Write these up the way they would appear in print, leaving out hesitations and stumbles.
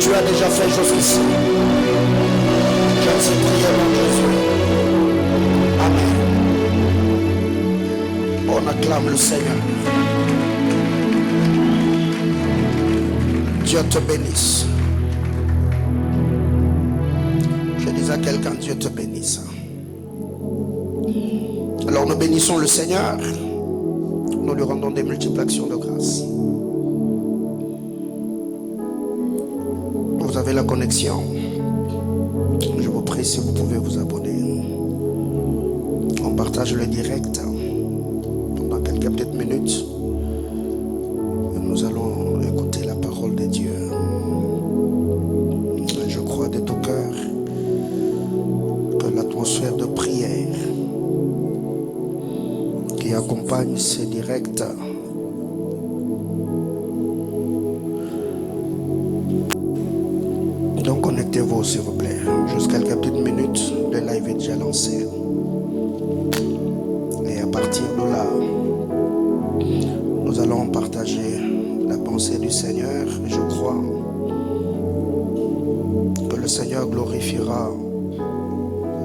tu as déjà fait jusqu'ici. Je t'ai prié mon Jésus. Amen. On acclame le Seigneur. Dieu te bénisse. Je dis à quelqu'un, Dieu te bénisse. Alors nous bénissons le Seigneur. Nous lui rendons des multiples actions de grâce. Vous avez la connexion. Je vous prie si vous pouvez vous abonner. On partage le direct. Pendant quelques petites minutes, nous allons écouter la parole de Dieu. Je crois de tout cœur que l'atmosphère de prière qui accompagne ces directs donc connectez-vous s'il vous plaît. Juste quelques petites minutes, le live est déjà lancé. Et à partir de là, nous allons partager la pensée du Seigneur. Je crois que le Seigneur glorifiera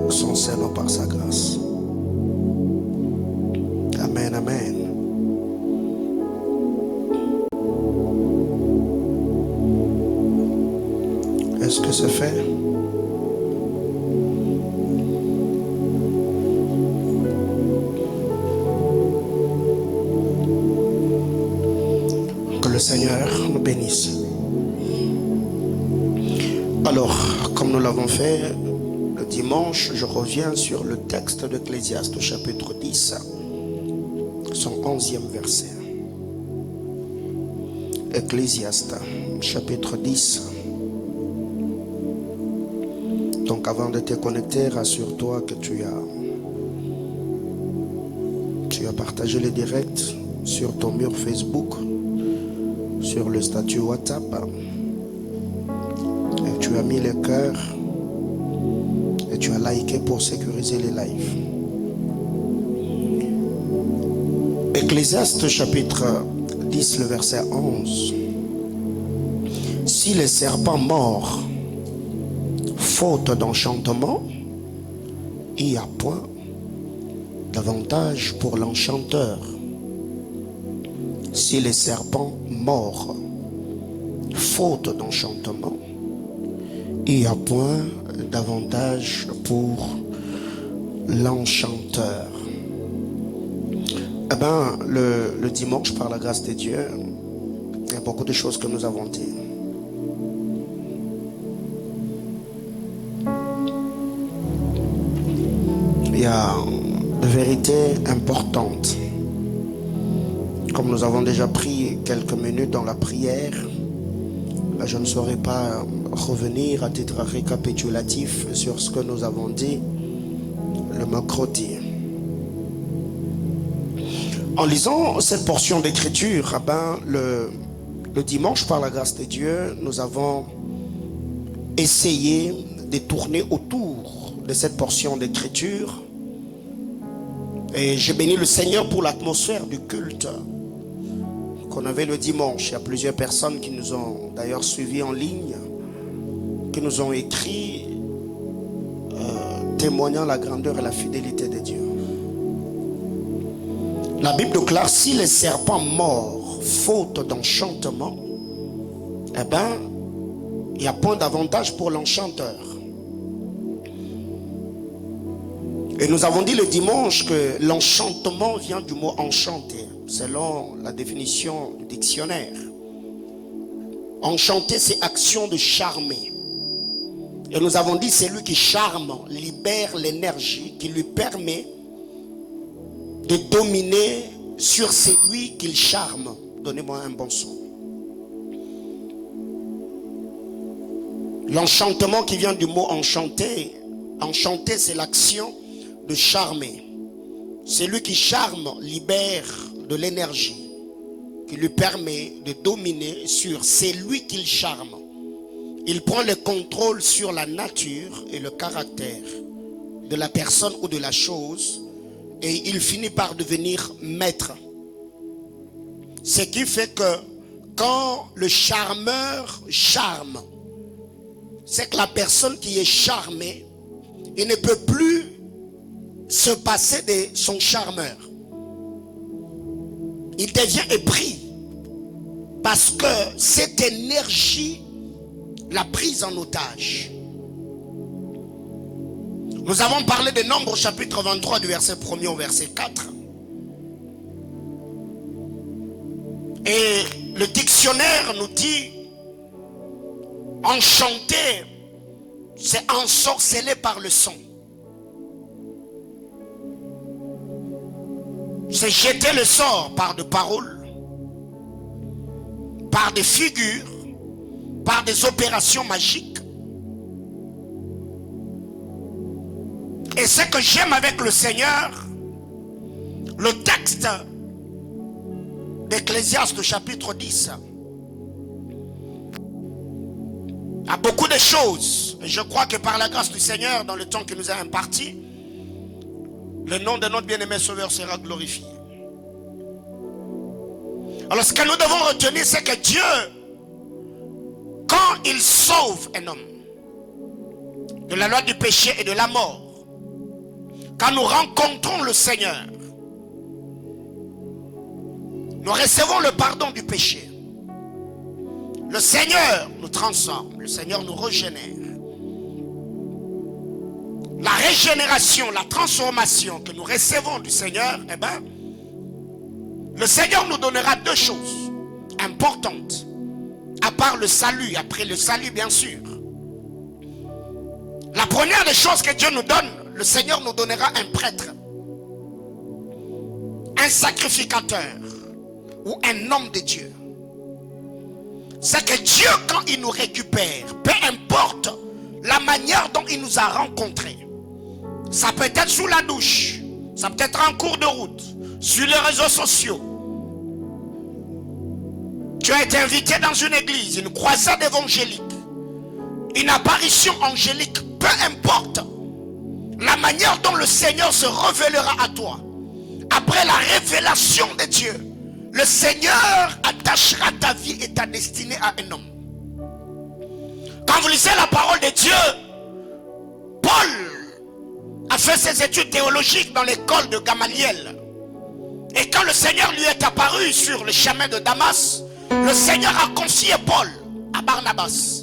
son Seigneur par sa grâce. Amen, amen. Est-ce que c'est fait? Que le Seigneur nous bénisse. Alors, comme nous l'avons fait le dimanche, je reviens sur le texte d'Ecclésiaste, chapitre 10, son 11e verset. Ecclésiaste, chapitre 10. Donc avant de te connecter, rassure-toi que tu as partagé le direct sur ton mur Facebook, sur le statut WhatsApp, et tu as mis le cœur et tu as liké pour sécuriser les lives. Ecclésiaste chapitre 10, le verset 11. Si les serpents morts faute d'enchantement, il n'y a point d'avantage pour l'enchanteur. Si les serpents morts, faute d'enchantement, il n'y a point d'avantage pour l'enchanteur. Eh bien, le dimanche, par la grâce de Dieu, il y a beaucoup de choses que nous avons dit. Il y a de vérités importantes. Comme nous avons déjà pris quelques minutes dans la prière, je ne saurais pas revenir à titre récapitulatif sur ce que nous avons dit le mercredi. En lisant cette portion d'écriture, le dimanche, par la grâce de Dieu, nous avons essayé de tourner autour de cette portion d'écriture. Et j'ai béni le Seigneur pour l'atmosphère du culte qu'on avait le dimanche. Il y a plusieurs personnes qui nous ont d'ailleurs suivis en ligne, qui nous ont écrit témoignant la grandeur et la fidélité de Dieu. La Bible déclare, si les serpents morts, faute d'enchantement, eh bien, il n'y a point d'avantage pour l'enchanteur. Et nous avons dit le dimanche que l'enchantement vient du mot enchanter, selon la définition du dictionnaire. Enchanter, c'est action de charmer. Et nous avons dit, celui qui charme libère l'énergie qui lui permet de dominer sur celui qu'il charme. Donnez-moi un bon son. L'enchantement qui vient du mot enchanter. Enchanter, c'est l'action de charmer. Celui qui charme libère de l'énergie qui lui permet de dominer sur celui qu'il charme. Il prend le contrôle sur la nature et le caractère de la personne ou de la chose et il finit par devenir maître. Ce qui fait que quand le charmeur charme, c'est que la personne qui est charmée, il ne peut plus se passer de son charmeur. Il devient épris parce que cette énergie l'a prise en otage. Nous avons parlé de Nombres chapitre 23 du verset 1er au verset 4. Et le dictionnaire nous dit enchanter, c'est ensorcelé par le son. C'est jeter le sort par des paroles, par des figures, par des opérations magiques. Et ce que j'aime avec le Seigneur, le texte d'Ecclésiaste chapitre 10 a beaucoup de choses. Et je crois que par la grâce du Seigneur, dans le temps qu'il nous a imparti, le nom de notre bien-aimé Sauveur sera glorifié. Alors ce que nous devons retenir, c'est que Dieu, quand il sauve un homme de la loi du péché et de la mort, quand nous rencontrons le Seigneur, nous recevons le pardon du péché. Le Seigneur nous transforme, le Seigneur nous régénère. La régénération, la transformation que nous recevons du Seigneur, eh bien, le Seigneur nous donnera deux choses importantes, à part le salut, après le salut bien sûr. La première des choses que Dieu nous donne, le Seigneur nous donnera un prêtre, un sacrificateur ou un homme de Dieu. C'est que Dieu, quand il nous récupère, peu importe la manière dont il nous a rencontrés, ça peut être sous la douche, ça peut être en cours de route, sur les réseaux sociaux. Tu as été invité dans une église, une croisade évangélique, une apparition angélique, peu importe la manière dont le Seigneur se révélera à toi. Après la révélation de Dieu, le Seigneur attachera ta vie et ta destinée à un homme. Quand vous lisez la parole de Dieu, Paul a fait ses études théologiques dans l'école de Gamaliel. Et quand le Seigneur lui est apparu sur le chemin de Damas, le Seigneur a confié Paul à Barnabas.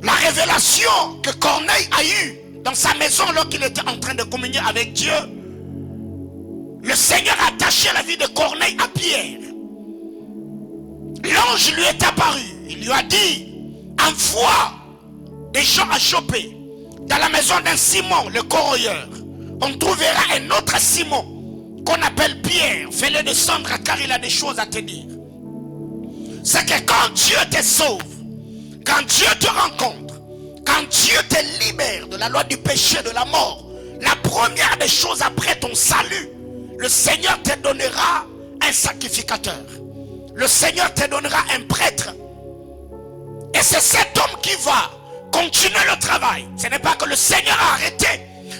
La révélation que Corneille a eue dans sa maison lorsqu'il était en train de communier avec Dieu, le Seigneur a attaché la vie de Corneille à Pierre. L'ange lui est apparu. Il lui a dit, envoie des gens à choper dans la maison d'un Simon, le corroyeur. On trouvera un autre Simon qu'on appelle Pierre. Fais-le descendre car il a des choses à te dire. C'est que quand Dieu te sauve, quand Dieu te rencontre, quand Dieu te libère de la loi du péché, de la mort, la première des choses après ton salut, le Seigneur te donnera un sacrificateur. Le Seigneur te donnera un prêtre. Et c'est cet homme qui va continuer le travail. Ce n'est pas que le Seigneur a arrêté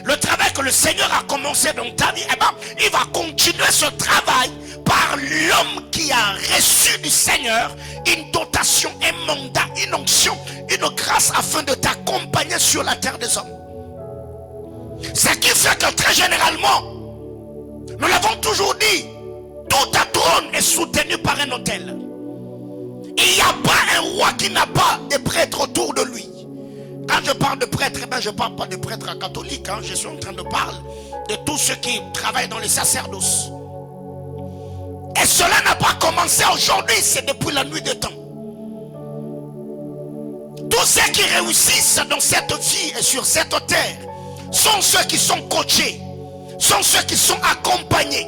le travail que le Seigneur a commencé dans ta vie. Eh bien, il va continuer ce travail par l'homme qui a reçu du Seigneur une dotation, un mandat, une onction, une grâce afin de t'accompagner sur la terre des hommes. Ce qui fait que très généralement, nous l'avons toujours dit, tout un trône est soutenu par un autel. Il n'y a pas un roi qui n'a pas de prêtre autour de lui. Quand je parle de prêtre, eh ben je ne parle pas de prêtre catholique. Je suis en train de parler de tous ceux qui travaillent dans les sacerdoces. Et cela n'a pas commencé aujourd'hui, c'est depuis la nuit des temps. Tous ceux qui réussissent dans cette vie et sur cette terre sont ceux qui sont coachés, sont ceux qui sont accompagnés,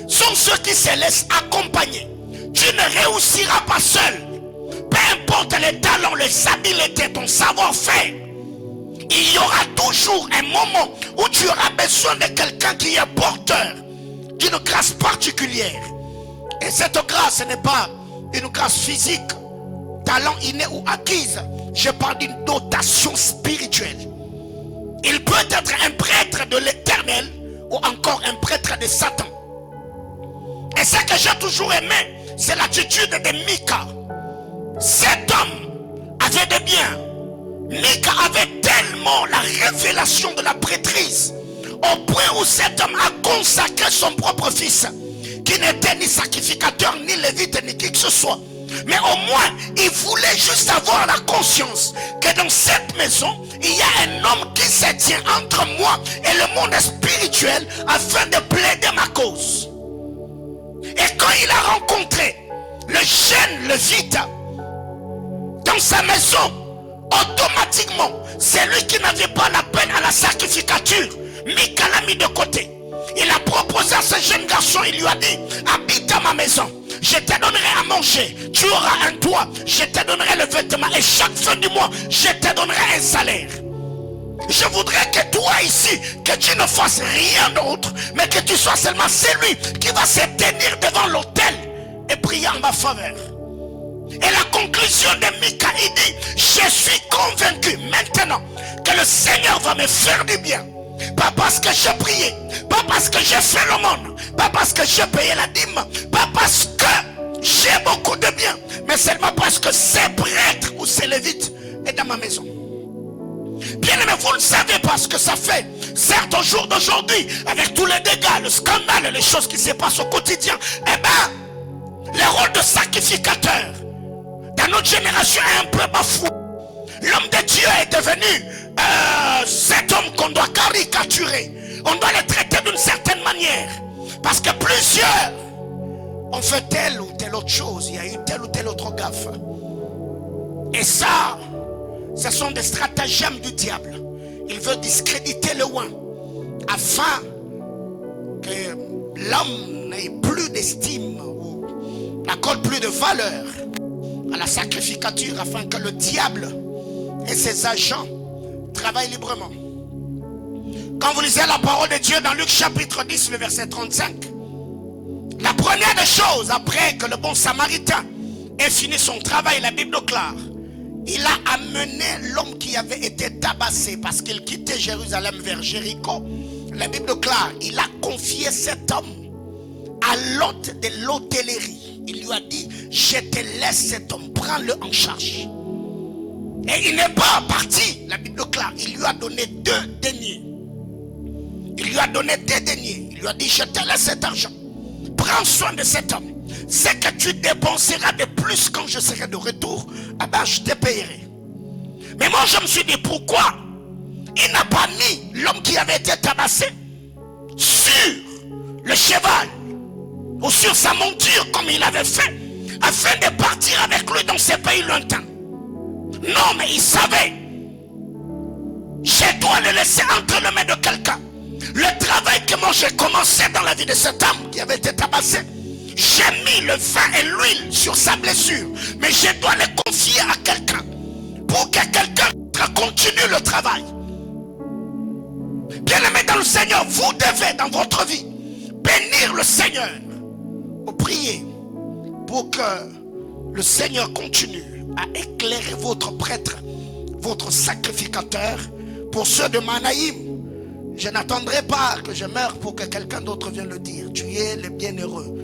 sont ceux qui se laissent accompagner. Tu ne réussiras pas seul. Peu importe les talents, les habiletés, ton savoir-faire, il y aura toujours un moment où tu auras besoin de quelqu'un qui est porteur d'une grâce particulière. Et cette grâce, ce n'est pas une grâce physique, talent inné ou acquise. Je parle d'une dotation spirituelle. Il peut être un prêtre de l'Éternel ou encore un prêtre de Satan. Et ce que j'ai toujours aimé, c'est l'attitude de Mika. Cet homme avait des biens, Mika avait tellement la révélation de la prêtrise au point où cet homme a consacré son propre fils, qui n'était ni sacrificateur, ni lévite, ni qui que ce soit. Mais au moins, il voulait juste avoir la conscience que dans cette maison, il y a un homme qui se tient entre moi et le monde spirituel afin de plaider ma cause. Et quand il a rencontré le jeune lévite dans sa maison, automatiquement, c'est lui qui n'avait pas la peine à la sacrificature. Mika l'a mis de côté. Il a proposé à ce jeune garçon, il lui a dit, habite à ma maison, je te donnerai à manger, tu auras un toit, je te donnerai le vêtement et chaque fin du mois, je te donnerai un salaire. Je voudrais que toi ici, que tu ne fasses rien d'autre, mais que tu sois seulement celui qui va se tenir devant l'autel et prier en ma faveur. Et la conclusion de Mika, il dit, je suis convaincu maintenant que le Seigneur va me faire du bien. Pas parce que j'ai prié, pas parce que j'ai fait l'aumône, pas parce que j'ai payé la dîme, pas parce que j'ai beaucoup de bien, mais seulement parce que ces prêtres ou ces lévites est dans ma maison. Bien aimé, vous ne savez pas ce que ça fait. Certes, au jour d'aujourd'hui, avec tous les dégâts, le scandale, les choses qui se passent au quotidien, eh bien, le rôle de sacrificateur dans notre génération est un peu bafoué. L'homme de Dieu est devenu cet homme qu'on doit caricaturer. On doit le traiter d'une certaine manière. Parce que plusieurs ont fait telle ou telle autre chose. Il y a eu telle ou telle autre gaffe. Et ça, ce sont des stratagèmes du diable. Il veut discréditer le oint afin que l'homme n'ait plus d'estime ou n'accorde plus de valeur à la sacrificature, afin que le diable et ses agents travaillent librement. Quand vous lisez la parole de Dieu dans Luc chapitre 10, le verset 35, la première des choses, après que le bon samaritain ait fini son travail, la Bible déclare, il a amené l'homme qui avait été tabassé parce qu'il quittait Jérusalem vers Jéricho. La Bible déclare, il a confié cet homme à l'hôte de l'hôtellerie. Il lui a dit, je te laisse cet homme, prends-le en charge. Et il n'est pas parti, la Bible déclare, il lui a donné 2 deniers. Il lui a donné 2 deniers. Il lui a dit, je te laisse cet argent. Prends soin de cet homme. Ce que tu dépenseras de plus quand je serai de retour, eh ben, je te payerai. Mais moi je me suis dit, pourquoi il n'a pas mis l'homme qui avait été tabassé sur le cheval ou sur sa monture comme il avait fait, afin de partir avec lui dans ces pays lointains? Non, mais il savait, je dois le laisser entre les mains de quelqu'un. Le travail que moi j'ai commencé dans la vie de cet homme qui avait été tabassé, j'ai mis le vin et l'huile sur sa blessure, mais je dois le confier à quelqu'un pour que quelqu'un continue le travail. Bien aimé dans le Seigneur, vous devez dans votre vie bénir le Seigneur ou prier pour que le Seigneur continue à éclairer votre prêtre, votre sacrificateur. Pour ceux de Manaïm, je n'attendrai pas que je meure pour que quelqu'un d'autre vienne le dire. Tu es le bienheureux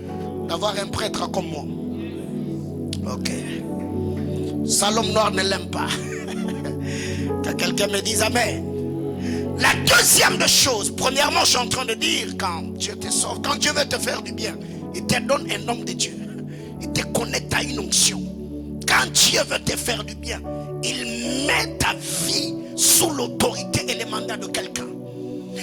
d'avoir un prêtre comme moi. Ok. Salom Noir ne l'aime pas. Que quelqu'un me dise amen. La deuxième des choses, premièrement, je suis en train de dire, quand Dieu te sauve, quand Dieu veut te faire du bien, il te donne un homme de Dieu. Il te connecte à une onction. Quand Dieu veut te faire du bien, il met ta vie sous l'autorité et les mandats de quelqu'un.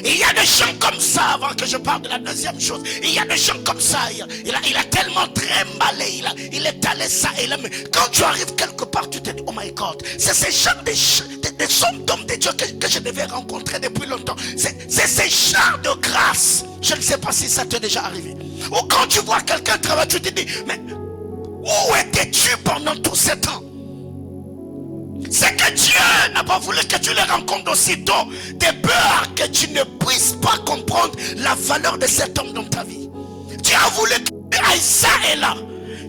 Il y a des gens comme ça, avant que je parle de la deuxième chose, il y a des gens comme ça, il a tellement trimballé, il est allé ça et là, mais quand tu arrives quelque part, tu te dis, oh my God, c'est ces gens des hommes d'hommes de Dieu que je devais rencontrer depuis longtemps. C'est ces gens de grâce. Je ne sais pas si ça t'est déjà arrivé. Ou quand tu vois quelqu'un travailler, tu te dis, mais où étais-tu pendant tout ce temps? C'est que Dieu n'a pas voulu que tu les rencontres aussitôt, de peur que tu ne puisses pas comprendre la valeur de cet homme dans ta vie. Dieu a voulu que ça est là,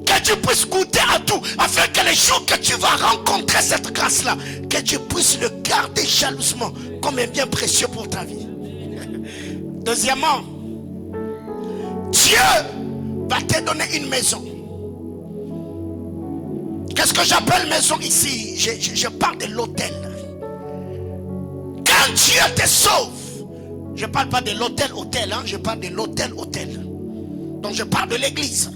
que tu puisses goûter à tout, afin que les jours que tu vas rencontrer cette grâce-là, que tu puisses le garder jalousement comme un bien précieux pour ta vie. Deuxièmement, Dieu va te donner une maison. Qu'est-ce que j'appelle maison ici? Je parle de l'hôtel. Quand Dieu te sauve, je ne parle pas de l'hôtel, hein, je parle de l'hôtel. Donc je parle de l'église.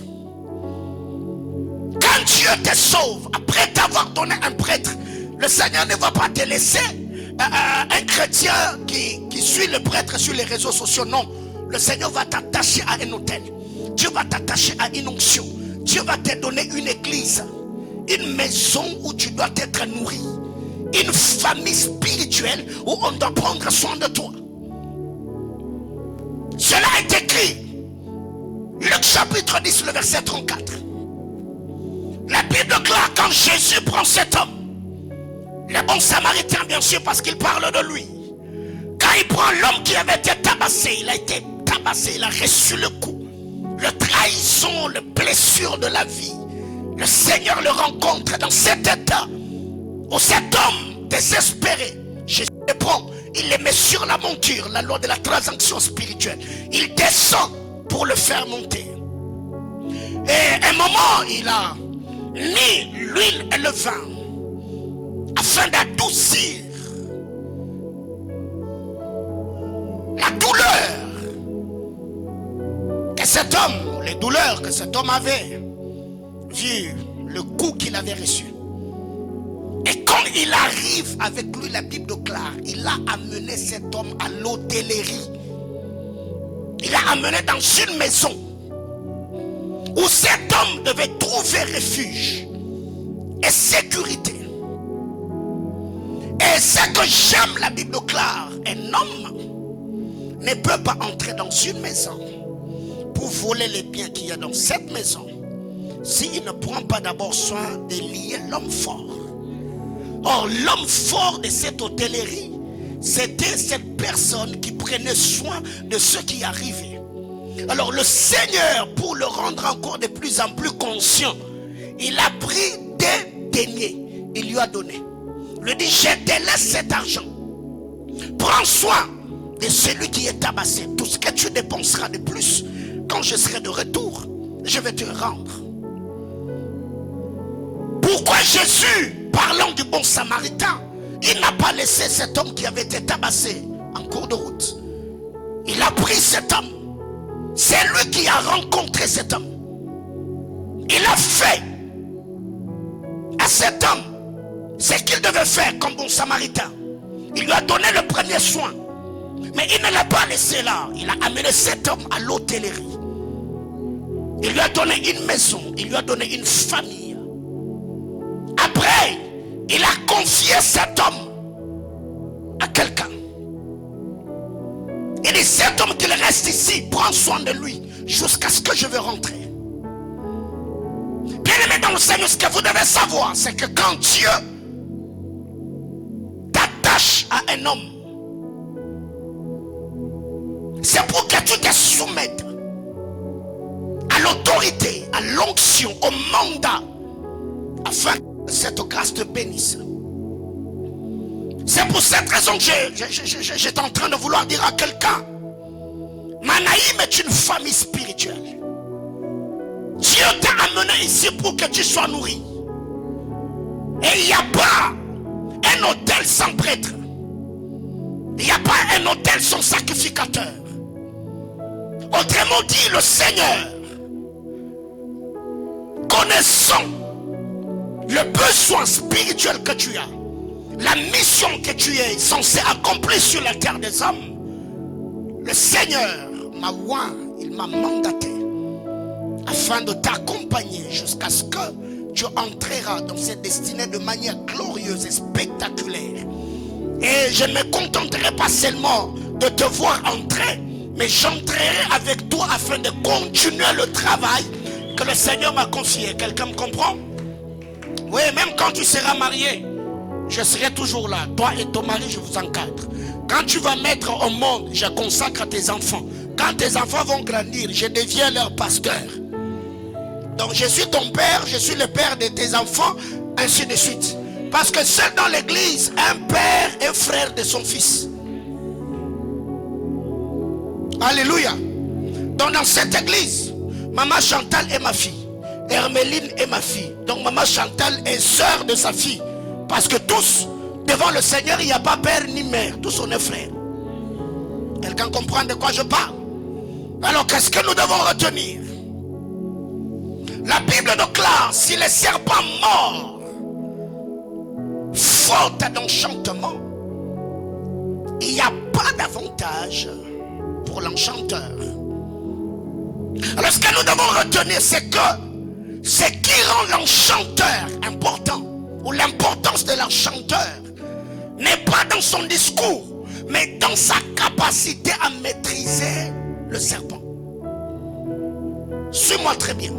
Quand Dieu te sauve, après t'avoir donné un prêtre, le Seigneur ne va pas te laisser un chrétien qui suit le prêtre sur les réseaux sociaux. Non, le Seigneur va t'attacher à un hôtel. Dieu va t'attacher à une onction. Dieu va te donner une église, une maison où tu dois être nourri, une famille spirituelle où on doit prendre soin de toi. Cela est écrit. Luc chapitre 10, le verset 34. La Bible déclare quand Jésus prend cet homme, le bon samaritain bien sûr parce qu'il parle de lui. Quand il prend l'homme qui avait été tabassé, il a été tabassé, il a reçu le coup, le trahison, le blessure de la vie. Le Seigneur le rencontre dans cet état où cet homme désespéré, Jésus le prend, il le met sur la monture, la loi de la transaction spirituelle. Il descend pour le faire monter. Et à un moment, il a mis l'huile et le vin afin d'adoucir la douleur que cet homme, les douleurs que cet homme avait, vu le coup qu'il avait reçu. Et quand il arrive avec lui, la Bible déclare, il a amené cet homme à l'hôtellerie. Il l'a amené dans une maison où cet homme devait trouver refuge et sécurité. Et ce que j'aime, la Bible déclare, un homme ne peut pas entrer dans une maison pour voler les biens qu'il y a dans cette maison s'il ne prend pas d'abord soin de lier l'homme fort. Or, l'homme fort de cette hôtellerie, c'était cette personne qui prenait soin de ceux qui arrivaient. Alors le Seigneur, pour le rendre encore de plus en plus conscient, il a pris des deniers, il lui a donné. Il lui dit, je te laisse cet argent. Prends soin de celui qui est tabassé. Tout ce que tu dépenseras de plus, quand je serai de retour, je vais te rendre. Pourquoi Jésus, parlant du bon samaritain, il n'a pas laissé cet homme qui avait été tabassé en cours de route? Il a pris cet homme. C'est lui qui a rencontré cet homme. Il a fait à cet homme ce qu'il devait faire comme bon samaritain. Il lui a donné le premier soin. Mais il ne l'a pas laissé là. Il a amené cet homme à l'hôtellerie. Il lui a donné une maison. Il lui a donné une famille. Après, il a confié cet homme à quelqu'un. Il dit, cet homme qu'il reste ici, prends soin de lui jusqu'à ce que je vais rentrer. Bien aimé dans le Seigneur, ce que vous devez savoir, c'est que quand Dieu t'attache à un homme, c'est pour que tu te soumettes à l'autorité, à l'onction, au mandat, afin que cette grâce te bénisse. C'est pour cette raison que j'étais en train de vouloir dire à quelqu'un, Manaïm est une famille spirituelle. Dieu t'a amené ici pour que tu sois nourri. Et il n'y a pas un autel sans prêtre. Il n'y a pas un autel sans sacrificateur. Autrement dit, le Seigneur, connaissant le besoin spirituel que tu as, la mission que tu es censé accomplir sur la terre des hommes, le Seigneur m'a oint, il m'a mandaté afin de t'accompagner jusqu'à ce que tu entreras dans cette destinée de manière glorieuse et spectaculaire. Et je ne me contenterai pas seulement de te voir entrer, mais j'entrerai avec toi afin de continuer le travail que le Seigneur m'a confié. Quelqu'un me comprend? Oui, même quand tu seras marié, je serai toujours là. Toi et ton mari, je vous encadre. Quand tu vas mettre au monde, je consacre tes enfants. Quand tes enfants vont grandir, je deviens leur pasteur. Donc je suis ton père, je suis le père de tes enfants, ainsi de suite. Parce que seul dans l'église, un père est frère de son fils. Alléluia. Donc dans cette église, maman Chantal est ma fille. Herméline est ma fille. Donc maman Chantal est sœur de sa fille. Parce que tous devant le Seigneur, il n'y a pas père ni mère. Tous on est frères. Quelqu'un comprend de quoi je parle? Alors qu'est-ce que nous devons retenir? La Bible déclare, si les serpents morts, faute d'enchantement, il n'y a pas d'avantage pour l'enchanteur. Alors ce que nous devons retenir, c'est que ce qui rend l'enchanteur important, ou l'importance de l'enchanteur, n'est pas dans son discours, mais dans sa capacité à maîtriser le serpent. Suis-moi très bien.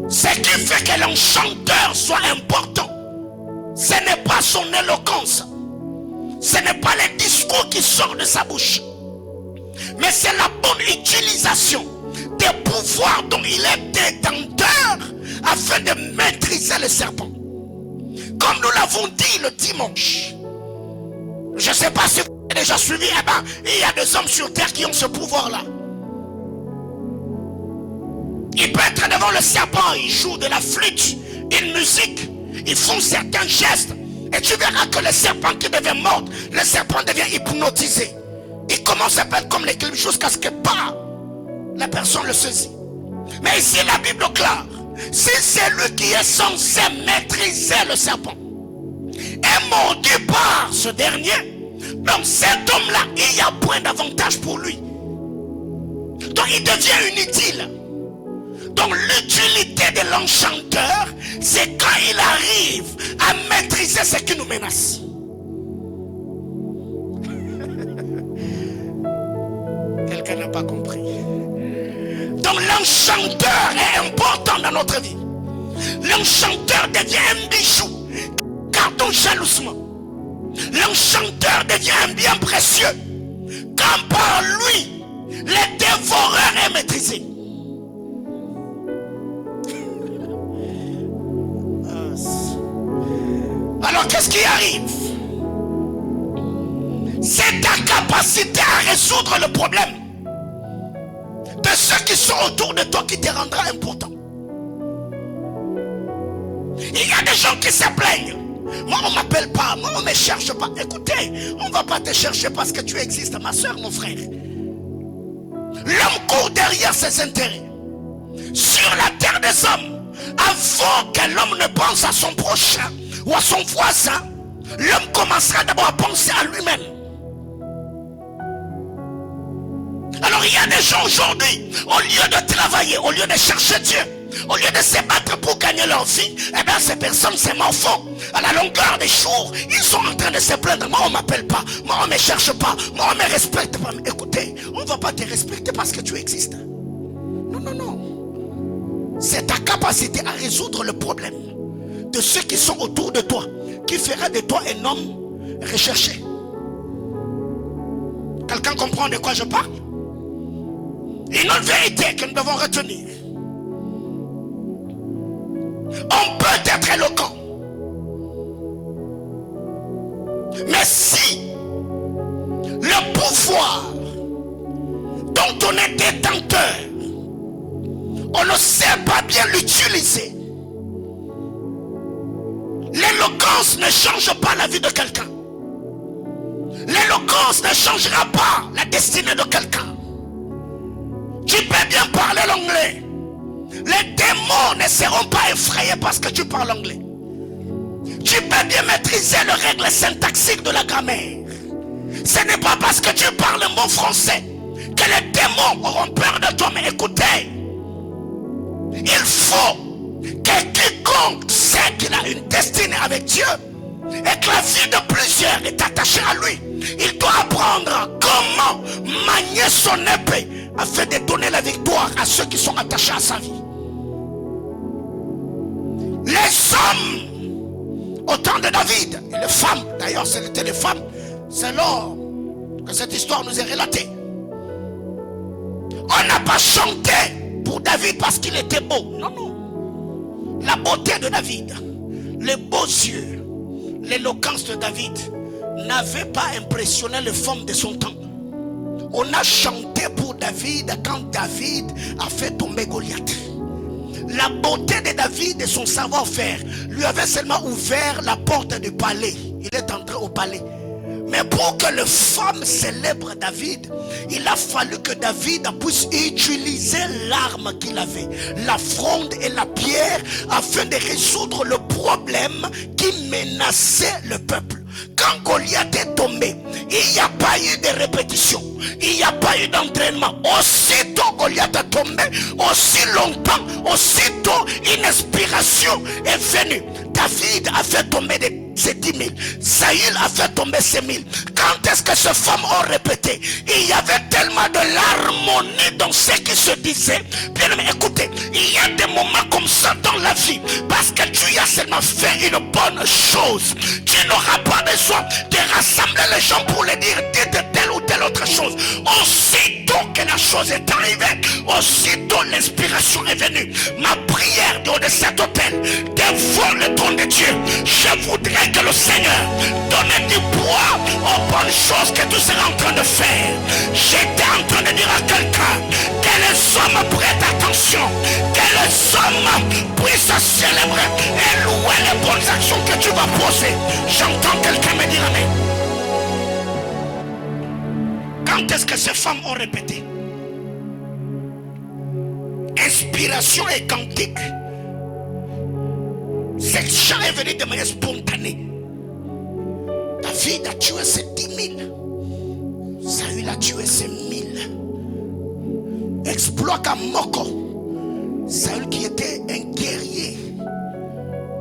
Ce qui fait que l'enchanteur soit important, ce n'est pas son éloquence, ce n'est pas les discours qui sortent de sa bouche, mais c'est la bonne utilisation des pouvoirs dont il est détenteur afin de maîtriser le serpent. Comme nous l'avons dit le dimanche, je ne sais pas si vous avez déjà suivi, il y a des hommes sur terre qui ont ce pouvoir-là. Il peut être devant le serpent, il joue de la flûte, une musique, ils font certains gestes, et tu verras que le serpent qui devient mort, le serpent devient hypnotisé. Il commence à faire comme les clés jusqu'à ce que la personne le saisit. Mais ici la Bible déclare, si c'est lui qui est censé maîtriser le serpent est mordu par ce dernier, donc cet homme-là, il y a point d'avantage pour lui. Donc il devient inutile. Donc l'utilité de l'enchanteur, c'est quand il arrive à maîtriser ce qui nous menace. Quelqu'un n'a pas compris. Donc l'enchanteur est important dans notre vie. L'enchanteur devient un bijou. Gardons jalousement. L'enchanteur devient un bien précieux. Quand par lui, le dévoreur est maîtrisé. Alors qu'est-ce qui arrive? C'est ta capacité à résoudre le problème de ceux qui sont autour de toi qui te rendra important. Il y a des gens qui se plaignent. Moi on ne m'appelle pas, moi on ne me cherche pas. Écoutez, on ne va pas te chercher parce que tu existes, ma soeur, mon frère. L'homme court derrière ses intérêts. Sur la terre des hommes, avant que l'homme ne pense à son prochain ou à son voisin, l'homme commencera d'abord à penser à lui-même. Alors il y a des gens aujourd'hui, au lieu de travailler, au lieu de chercher Dieu, au lieu de se battre pour gagner leur vie, eh bien ces personnes, ces enfants, à la longueur des jours, ils sont en train de se plaindre. Moi on ne m'appelle pas, moi on ne me cherche pas, moi on ne me respecte pas. Mais écoutez, on ne va pas te respecter parce que tu existes. Non, non, non. C'est ta capacité à résoudre le problème de ceux qui sont autour de toi qui fera de toi un homme recherché. Quelqu'un comprend de quoi je parle? Une autre vérité que nous devons retenir. On peut être éloquent, mais si le pouvoir dont on est détenteur, on ne sait pas bien l'utiliser, l'éloquence ne change pas la vie de quelqu'un. L'éloquence ne changera pas la destinée de quelqu'un. Tu peux bien parler l'anglais. Les démons ne seront pas effrayés parce que tu parles anglais. Tu peux bien maîtriser les règles syntaxiques de la grammaire. Ce n'est pas parce que tu parles un mot français que les démons auront peur de toi. Mais écoutez, il faut que quiconque sait qu'il a une destinée avec Dieu et que la vie de plusieurs est attachée à lui, il doit apprendre comment manier son épée afin de donner la victoire à ceux qui sont attachés à sa vie. Les hommes au temps de David, et les femmes, d'ailleurs c'était les femmes, c'est lors que cette histoire nous est relatée. On n'a pas chanté pour David parce qu'il était beau. Non, non. La beauté de David, les beaux yeux, l'éloquence de David n'avait pas impressionné les femmes de son temps. On a chanté pour David quand David a fait tomber Goliath. La beauté de David et son savoir-faire lui avait seulement ouvert la porte du palais. Il est entré au palais. Mais pour que les femmes célèbrent David, il a fallu que David puisse utiliser l'arme qu'il avait, la fronde et la pierre, afin de résoudre le problème qui menaçait le peuple. Quand Goliath est tombé, il n'y a pas eu de répétition, il n'y a pas eu d'entraînement. Aussitôt Goliath est tombé, aussi longtemps, aussitôt une inspiration est venue. David a fait tomber ses 10 000, Saül a fait tomber ses 1000. Quand est-ce que ces femmes ont répété? Il y avait tellement de l'harmonie dans ce qui se disait. Bien aimé, écoutez, il y a des moments comme ça dans la vie, parce que tu as seulement fait une bonne chose. Tu n'auras pas besoin de rassembler les gens pour les dire dites telle ou telle autre chose. Aussitôt que la chose est arrivée, aussitôt l'inspiration est venue. Ma prière de cet hôtel, devant le trône de Dieu, je voudrais que le Seigneur donne du poids aux bonnes choses que tu seras en train de faire. J'étais en train de dire à quelqu'un que les hommes prêtent attention, que les hommes puissent célébrer et louer les bonnes actions que tu vas poser. J'entends quelqu'un me dire amen. Quand est-ce que ces femmes ont répété? Inspiration et cantique. Ce chant est venu de manière spontanée. David a tué ses 10 000. Saül a tué ses 1000. Exploit Kamoko. Saül qui était un guerrier,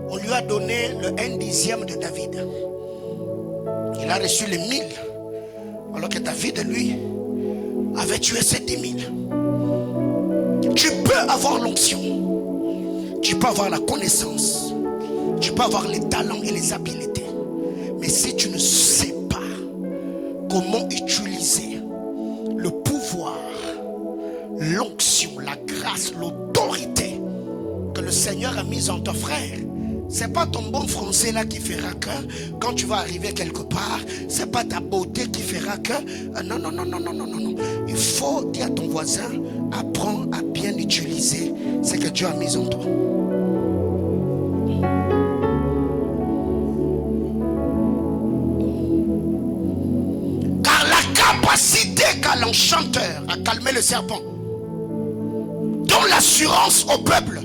on lui a donné le 1/10 de David. Il a reçu les 1000. Alors que David, lui, avait tué ses 10 000. Tu peux avoir l'onction. Tu peux avoir la connaissance. Tu peux avoir les talents et les habiletés. Mais si tu ne sais pas comment utiliser le pouvoir, l'onction, la grâce, l'autorité que le Seigneur a mise en ton frère, c'est pas ton bon français là qui fera que quand tu vas arriver quelque part, c'est pas ta beauté qui fera que non. Il faut dire à ton voisin, apprends à bien utiliser ce que Dieu a mis en toi. Capacité qu'a l'enchanteur à calmer le serpent, donne l'assurance au peuple,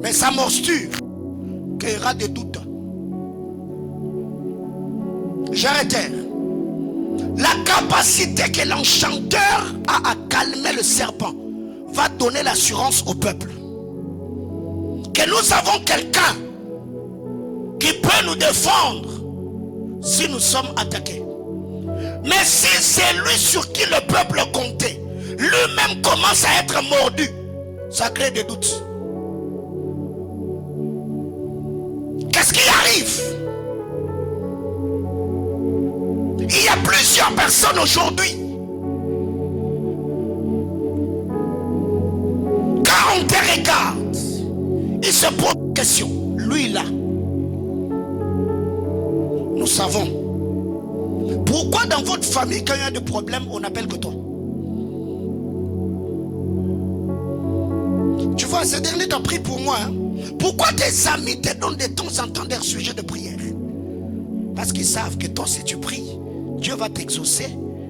mais sa morsure créera des doutes. J'arrête. La capacité que l'enchanteur a à calmer le serpent va donner l'assurance au peuple que nous avons quelqu'un qui peut nous défendre si nous sommes attaqués. Mais si c'est lui sur qui le peuple comptait, lui-même commence à être mordu, ça crée des doutes. Qu'est-ce qui arrive? Il y a plusieurs personnes aujourd'hui. Quand on te regarde, il se pose une question. Lui là, nous savons. Pourquoi dans votre famille, quand il y a des problèmes, on n'appelle que toi? Tu vois, ces derniers temps, prie pour moi. Pourquoi tes amis te donnent de temps en temps des sujets de prière? Parce qu'ils savent que toi, si tu pries, Dieu va t'exaucer.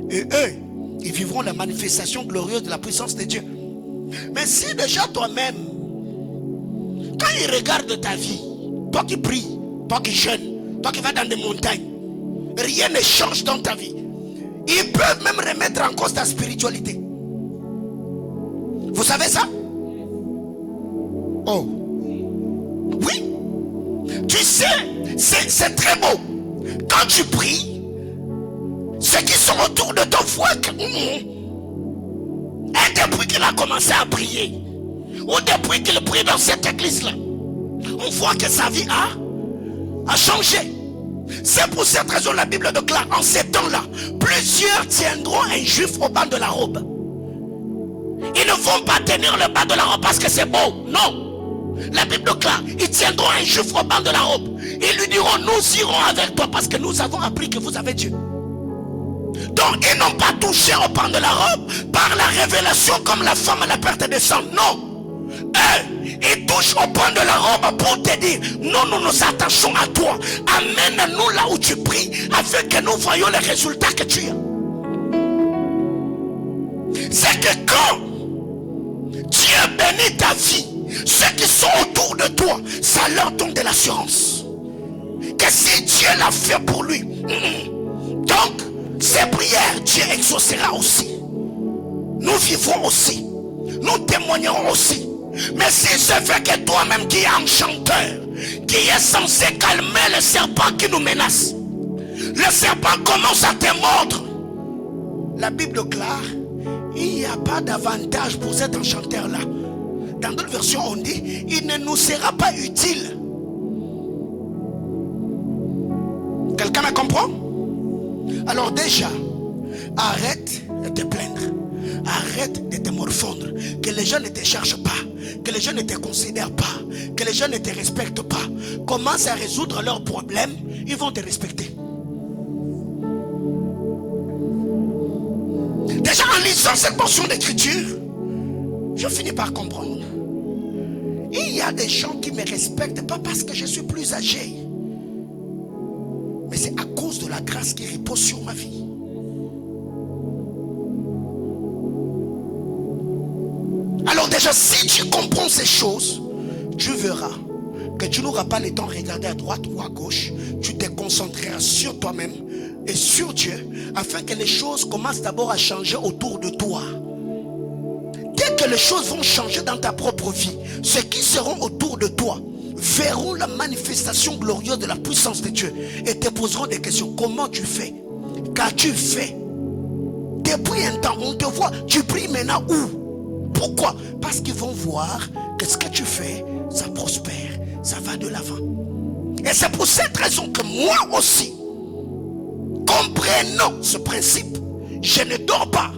Et eux, ils vivront la manifestation glorieuse de la puissance de Dieu. Mais si déjà toi-même, quand ils regardent ta vie, toi qui pries, toi qui jeûnes, toi qui vas dans des montagnes, rien ne change dans ta vie. Ils peuvent même remettre en cause ta spiritualité. Vous savez ça? Oh. Oui. Tu sais, c'est très beau. Quand tu pries, ceux qui sont autour de toi voient que et depuis qu'il a commencé à prier, ou depuis qu'il prie dans cette église-là, on voit que sa vie a changé. C'est pour cette raison la Bible déclare en ces temps-là, plusieurs tiendront un juif au bas de la robe. Ils ne vont pas tenir le bas de la robe parce que c'est beau. Non. La Bible déclare, ils tiendront un juif au bas de la robe. Ils lui diront, nous irons avec toi parce que nous avons appris que vous avez Dieu. Donc ils n'ont pas touché au pan de la robe par la révélation comme la femme à la perte de sang. Non. Ils touchent au point de la robe pour te dire, nous nous attachons à toi. Amène-nous là où tu pries, afin que nous voyons les résultats que tu as. C'est que quand Dieu bénit ta vie, ceux qui sont autour de toi, ça leur donne de l'assurance que si Dieu l'a fait pour lui, donc ses prières, Dieu exaucera aussi. Nous vivons aussi, nous témoignerons aussi. Mais si c'est fait que toi-même qui es un chanteur, qui est censé calmer le serpent qui nous menace, le serpent commence à te mordre, la Bible déclare, il n'y a pas d'avantage pour cet enchanteur-là. Dans d'autres versions, on dit, il ne nous sera pas utile. Quelqu'un me comprend? Alors déjà, arrête de te plaindre. Arrête de te morfondre. Que les gens ne te cherchent pas. Que les gens ne te considèrent pas. Que les gens ne te respectent pas. Commence à résoudre leurs problèmes. Ils vont te respecter. Déjà en lisant cette portion d'écriture, je finis par comprendre. Il y a des gens qui me respectent pas parce que je suis plus âgé. Mais c'est à cause de la grâce qui repose sur ma vie. Alors déjà, si tu comprends ces choses, tu verras que tu n'auras pas le temps de regarder à droite ou à gauche. Tu te concentreras sur toi-même et sur Dieu, afin que les choses commencent d'abord à changer autour de toi. Dès que les choses vont changer dans ta propre vie, ceux qui seront autour de toi verront la manifestation glorieuse de la puissance de Dieu et te poseront des questions. Comment tu fais? Qu'as-tu fait? Depuis un temps, on te voit, tu pries maintenant où? Pourquoi? Parce qu'ils vont voir que ce que tu fais, ça prospère, ça va de l'avant. Et c'est pour cette raison que moi aussi, comprenant ce principe, je ne dors pas.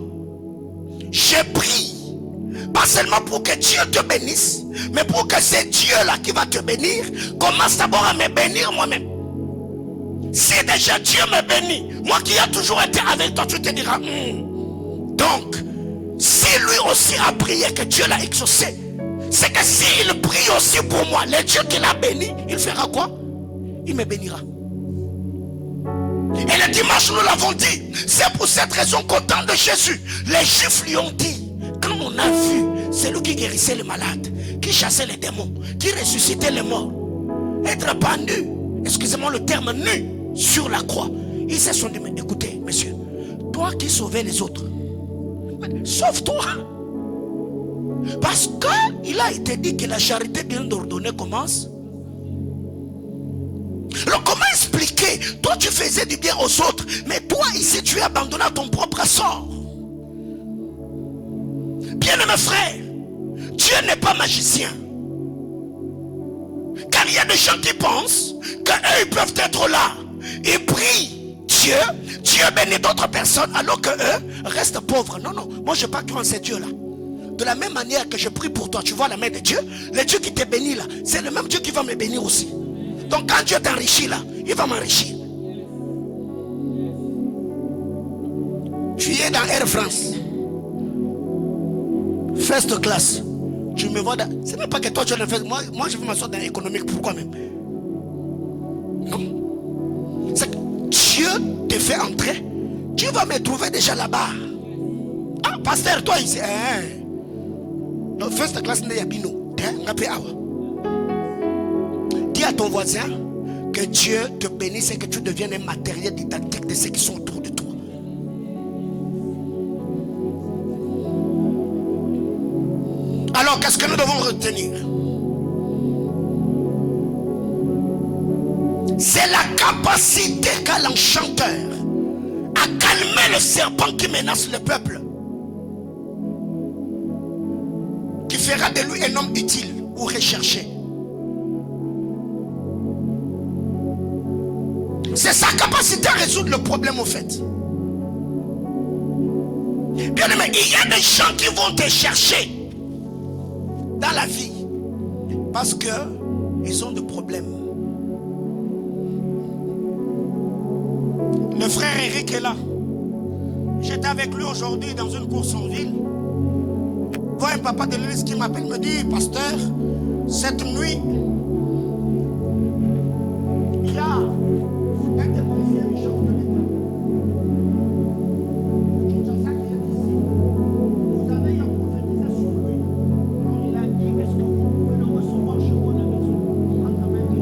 Je prie. Pas seulement pour que Dieu te bénisse, mais pour que c'est Dieu-là qui va te bénir. Commence d'abord à me bénir moi-même. Si déjà Dieu me bénit, moi qui ai toujours été avec toi, tu te diras, donc, si lui aussi a prié que Dieu l'a exaucé, c'est que s'il prie aussi pour moi, le Dieu qui l'a béni, il fera quoi? Il me bénira. Et le dimanche, nous l'avons dit, c'est pour cette raison qu'au temps de Jésus, les Juifs lui ont dit, quand on a vu celui qui guérissait les malades, qui chassait les démons, qui ressuscitait les morts, être pendu, excusez-moi le terme, nu sur la croix, ils se sont dit, mais écoutez, monsieur, toi qui sauvais les autres, sauve-toi. Parce qu'il a été dit que la charité bien ordonnée commence. Alors comment expliquer? Toi tu faisais du bien aux autres, mais toi ici tu es abandonné à ton propre sort. Bien-aimé frère, Dieu n'est pas magicien. Car il y a des gens qui pensent qu'eux ils peuvent être là. Ils prient Dieu, Dieu bénit d'autres personnes alors qu'eux restent pauvres. Non, non, moi je ne pas craindre ces dieux-là. De la même manière que je prie pour toi, tu vois la main de Dieu, le Dieu qui te bénit là, c'est le même Dieu qui va me bénir aussi. Donc quand Dieu t'enrichit là, il va m'enrichir. Tu es dans Air France, first class. Tu me vois dans... C'est même pas que toi tu es dans first. Moi je veux m'asseoir dans l'économique. Pourquoi même? Non. C'est que Dieu te fait entrer. Tu vas me trouver déjà là-bas. Ah, pasteur, toi ici. Non, first class n'est pas bino. Dis à ton voisin que Dieu te bénisse et que tu deviennes un matériel didactique de ceux qui sont autour de toi. Alors, qu'est-ce que nous devons retenir? C'est la capacité qu'a l'enchanteur à calmer le serpent qui menace le peuple, qui fera de lui un homme utile ou recherché. C'est sa capacité à résoudre le problème au fait. Bien aimé, il y a des gens qui vont te chercher dans la vie parce que ils ont des problèmes. Le frère Eric est là. J'étais avec lui aujourd'hui dans une course en ville. vois un papa de l'église qui m'appelle, me dit, pasteur, cette nuit, il y a un des conseillers du chef de l'État. Vous avez un prophétisé sur lui. Alors il a dit, est-ce que vous pouvez le recevoir chez vous à la maison? Entre 21h et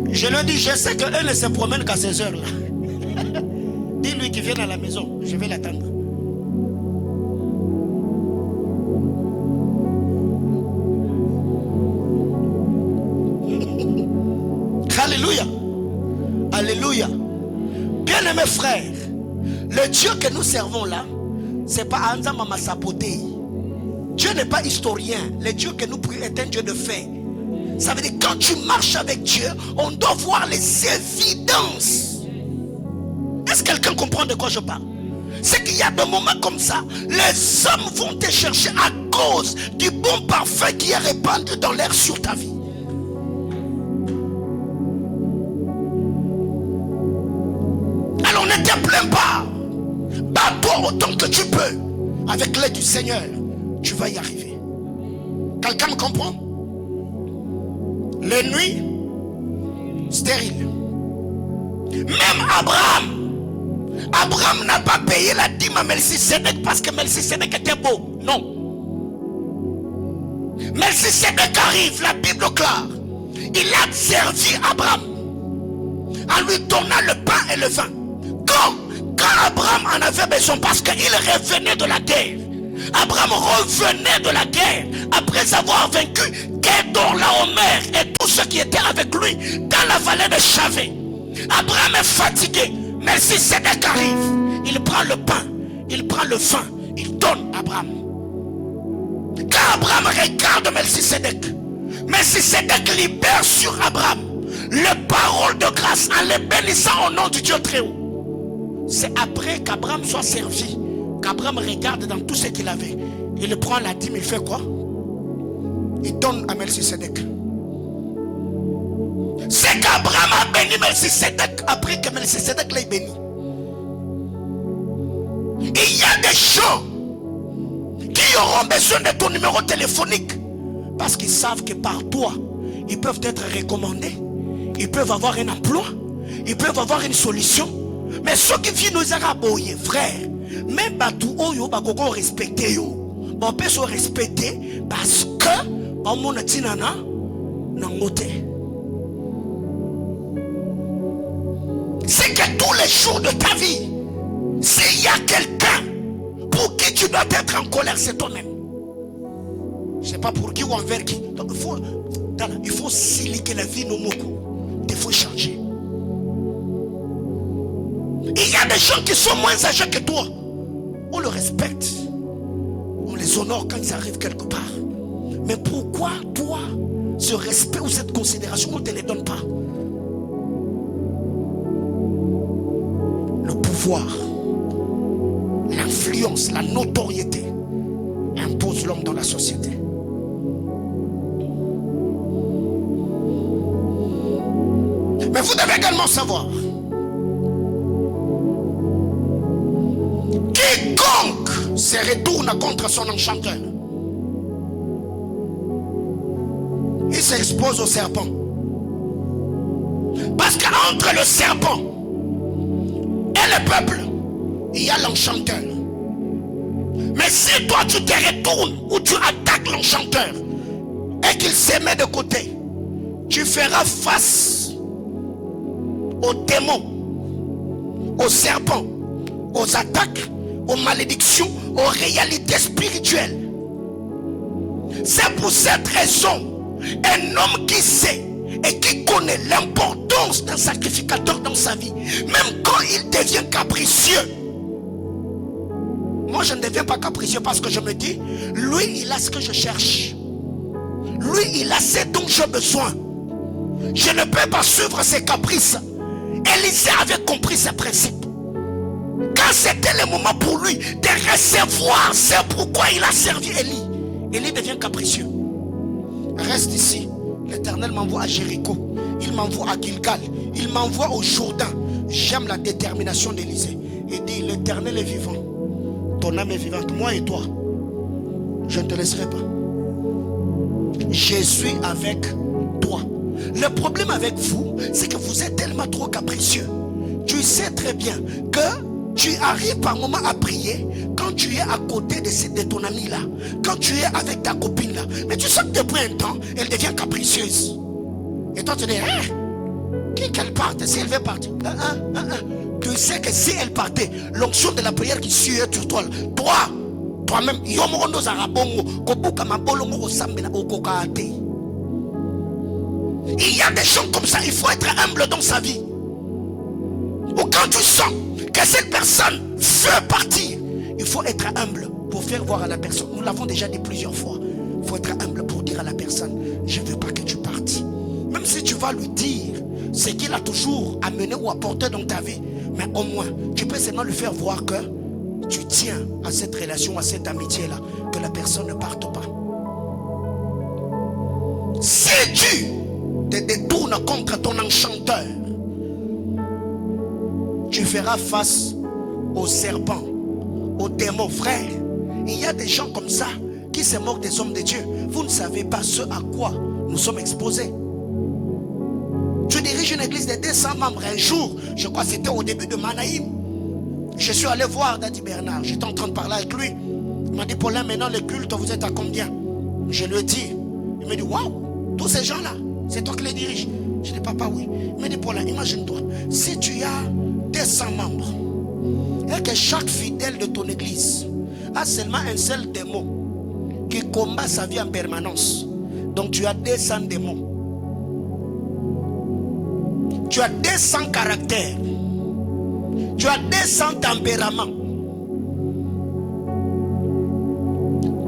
22h. Je lui dis, je sais qu'eux ne se promènent qu'à ces heures-là. Dis-lui qu'il vienne à la maison, je vais l'attendre. Alléluia. Alléluia. Bien-aimés frères, le Dieu que nous servons là, c'est pas Anza Mama Sapoté. Dieu n'est pas historien. Le Dieu que nous prions est un Dieu de fait. Ça veut dire que quand tu marches avec Dieu, on doit voir les évidences. Est-ce que quelqu'un comprend de quoi je parle? C'est qu'il y a des moments comme ça, les hommes vont te chercher à cause du bon parfum qui est répandu dans l'air sur ta vie. Alors ne te plains pas. Bats-toi autant que tu peux. Avec l'aide du Seigneur, tu vas y arriver. Quelqu'un me comprend? Les nuits stériles. Même Abraham n'a pas payé la dîme à Melchisédek parce que Melchisédek était beau. Non. Melchisédek arrive, la Bible claire. Il a servi Abraham en lui donnant le pain et le vin. Quand Abraham en avait besoin, parce qu'il revenait de la guerre. Abraham revenait de la guerre après avoir vaincu Kedorlaomer et tous ceux qui étaient avec lui dans la vallée de Chavé. Abraham est fatigué. Melchisédek arrive. Il prend le pain, il prend le vin, il donne à Abraham. Quand Abraham regarde Melchisédek, Melchisédek libère sur Abraham les paroles de grâce en les bénissant au nom du Dieu très haut. C'est après qu'Abraham soit servi qu'Abraham regarde dans tout ce qu'il avait. Il prend la dîme, il fait quoi? Il donne à Melchisédek. C'est qu'Abraham a béni Melchisédek après que Melchisédek l'ait béni. Il y a des gens qui auront besoin de ton numéro téléphonique parce qu'ils savent que par toi, ils peuvent être recommandés, ils peuvent avoir un emploi, ils peuvent avoir une solution. Mais ceux qui viennent nous araboyer, frère, même tout oyo bakoko respecter yo. On peut se respecter parce que on mona tinana nangote. C'est que tous les jours de ta vie, s'il y a quelqu'un pour qui tu dois être en colère, c'est toi-même. Je ne sais pas pour qui ou envers qui. Donc il faut siliquer la vie nos mots. Il faut changer. Il y a des gens qui sont moins âgés que toi. On le respecte. On les honore quand ils arrivent quelque part. Mais pourquoi toi, ce respect ou cette considération, on ne te les donne pas? Le pouvoir, l'influence, la notoriété impose l'homme dans la société. Mais vous devez également savoir, quiconque se retourne contre son enchanteur, il s'expose au serpent. Parce qu'entre le serpent et le peuple, il y a l'enchanteur. Mais si toi tu te retournes ou tu attaques l'enchanteur et qu'il se met de côté, tu feras face aux démons, aux serpents, aux attaques, aux malédictions, aux réalités spirituelles. C'est pour cette raison, un homme qui sait et qui connaît l'importance d'un sacrificateur dans sa vie, même quand il devient capricieux. Moi je ne deviens pas capricieux parce que je me dis, lui il a ce que je cherche. Lui il a ce dont j'ai besoin. Je ne peux pas suivre ses caprices. Élisée avait compris ses principes. Quand c'était le moment pour lui de recevoir, c'est pourquoi il a servi Élie. Élie devient capricieux. Reste ici. L'Éternel m'envoie à Jéricho. Il m'envoie à Gilgal. Il m'envoie au Jourdain. J'aime la détermination d'Élisée. Il dit, l'Éternel est vivant. Ton âme est vivante. Moi et toi, je ne te laisserai pas. Je suis avec toi. Le problème avec vous, c'est que vous êtes tellement trop capricieux. Tu sais très bien que tu arrives par moment à prier quand tu es à côté de ton ami là, quand tu es avec ta copine là. Mais tu sens que depuis un temps, elle devient capricieuse. Et toi tu dis, qu'elle parte, si elle veut partir. Tu sais que si elle partait, l'onction de la prière qui suit sur toi, toi-même, il y a des gens comme ça, il faut être humble dans sa vie. Ou quand tu sens que cette personne veut partir, il faut être humble pour faire voir à la personne. Nous l'avons déjà dit plusieurs fois. Il faut être humble pour dire à la personne, je ne veux pas que tu partes. Même si tu vas lui dire ce qu'il a toujours amené ou apporté dans ta vie, mais au moins, tu peux seulement lui faire voir que tu tiens à cette relation, à cette amitié-là, que la personne ne parte pas. Si tu te détournes contre ton enchanteur, tu feras face aux serpents, aux démons. Frère, il y a des gens comme ça qui se moquent des hommes de Dieu. Vous ne savez pas ce à quoi nous sommes exposés. Tu diriges une église de 200 membres. Un jour, je crois que c'était au début de Manaïm, je suis allé voir Daddy Bernard. J'étais en train de parler avec lui. Il m'a dit, Paulin, maintenant le culte, vous êtes à combien? Je lui ai dit. Il m'a dit, waouh, tous ces gens-là, c'est toi qui les diriges. Je dis, papa, oui. Il m'a dit, Paulin, imagine-toi, si tu as 200 membres et que chaque fidèle de ton église a seulement un seul démon qui combat sa vie en permanence. Donc tu as 200 démons. Tu as 200 caractères. Tu as 200 tempéraments.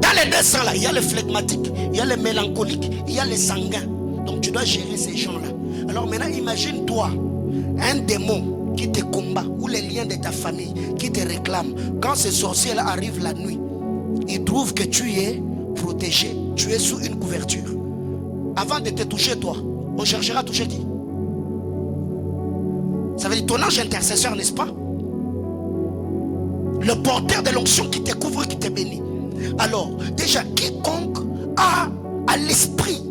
Dans les 200 là, il y a les flegmatiques, il y a les mélancoliques, il y a les sanguins. Donc tu dois gérer ces gens-là. Alors maintenant, imagine-toi un démon qui te combat, ou les liens de ta famille qui te réclament. Quand ces sorciers-là arrivent la nuit, ils trouvent que tu es protégé, tu es sous une couverture. Avant de te toucher toi, on cherchera à toucher qui? Ça veut dire ton ange intercesseur, n'est-ce pas? Le porteur de l'onction qui te couvre, qui te bénit. Alors, déjà, quiconque a à l'esprit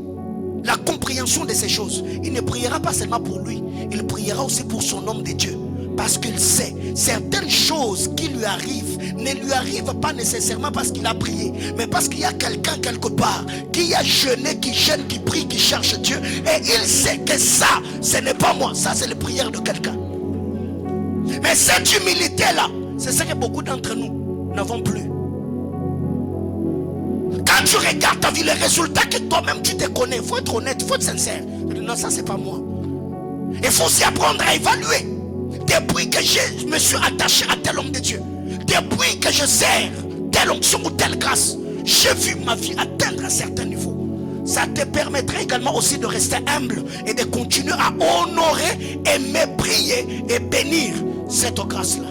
la compréhension de ces choses, il ne priera pas seulement pour lui, il priera aussi pour son homme de Dieu. Parce qu'il sait, certaines choses qui lui arrivent ne lui arrivent pas nécessairement parce qu'il a prié, mais parce qu'il y a quelqu'un quelque part qui a jeûné, qui jeûne, qui prie, qui cherche Dieu. Et il sait que ça, ce n'est pas moi, ça c'est la prière de quelqu'un. Mais cette humilité-là, c'est ce que beaucoup d'entre nous n'avons plus. Quand tu regardes ta vie, les résultats que toi-même tu te connais, il faut être honnête, il faut être sincère. Non, ça c'est pas moi. Il faut aussi apprendre à évaluer. Depuis que je me suis attaché à tel homme de Dieu, depuis que je sers telle onction ou telle grâce, j'ai vu ma vie atteindre un certain niveau. Ça te permettrait également aussi de rester humble et de continuer à honorer, aimer, prier et bénir cette grâce-là.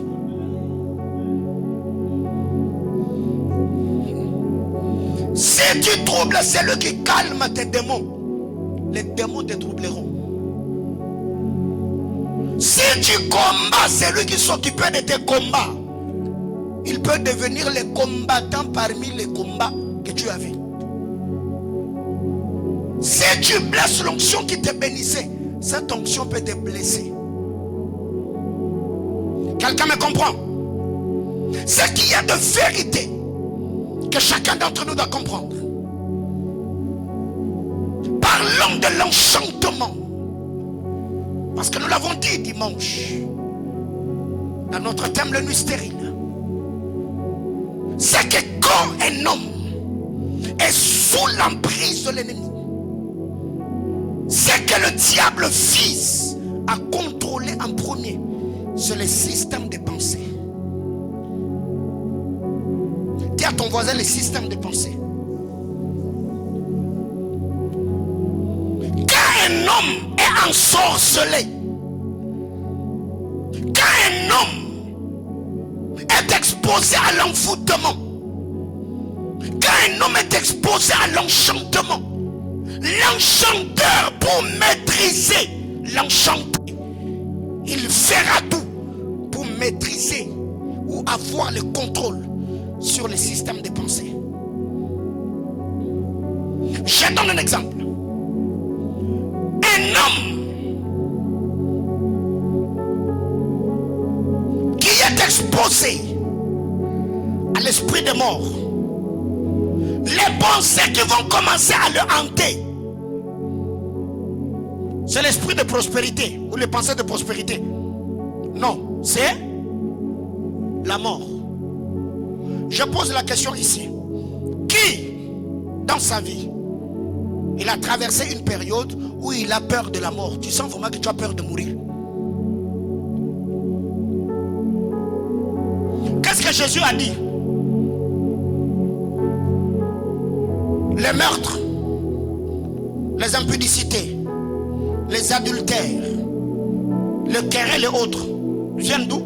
Si tu troubles celui qui calme tes démons, les démons te troubleront. Si tu combats celui qui s'occupe de tes combats, il peut devenir le combattant parmi les combats que tu avais. Si tu blesses l'onction qui te bénissait, cette onction peut te blesser. Quelqu'un me comprend? Ce qu'il y a de vérité que chacun d'entre nous doit comprendre. Parlons de l'enchantement. Parce que nous l'avons dit dimanche, dans notre thème, le nuit stérile. C'est que quand un homme est sous l'emprise de l'ennemi, c'est que le diable vise à contrôler en premier, c'est le système de pensée. Dis à ton voisin le système de pensée. Quand un homme est ensorcelé, quand un homme est exposé à l'envoûtement, quand un homme est exposé à l'enchantement, l'enchanteur, pour maîtriser l'enchanté, il fera tout maîtriser ou avoir le contrôle sur le système de pensée. Je donne un exemple. Un homme qui est exposé à l'esprit de mort, les pensées qui vont commencer à le hanter, c'est l'esprit de prospérité ou les pensées de prospérité. Non, c'est la mort. Je pose la question ici. Qui, dans sa vie, il a traversé une période où il a peur de la mort? Tu sens vraiment que tu as peur de mourir. Qu'est-ce que Jésus a dit? Les meurtres, les impudicités, les adultères, le querelle et autres viennent d'où?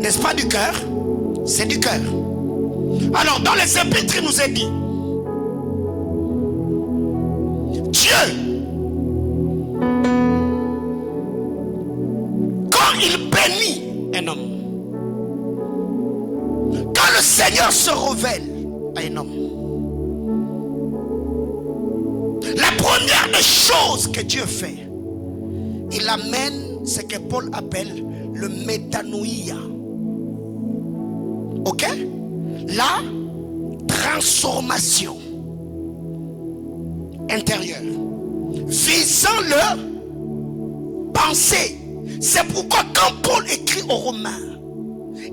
N'est-ce pas du cœur? C'est du cœur. Alors dans les épîtres, il nous est dit, Dieu, quand il bénit un homme, quand le Seigneur se révèle à un homme, la première des choses que Dieu fait, il amène ce que Paul appelle le métanoïa. Ok? La transformation intérieure visant le pensée. C'est pourquoi quand Paul écrit aux Romains,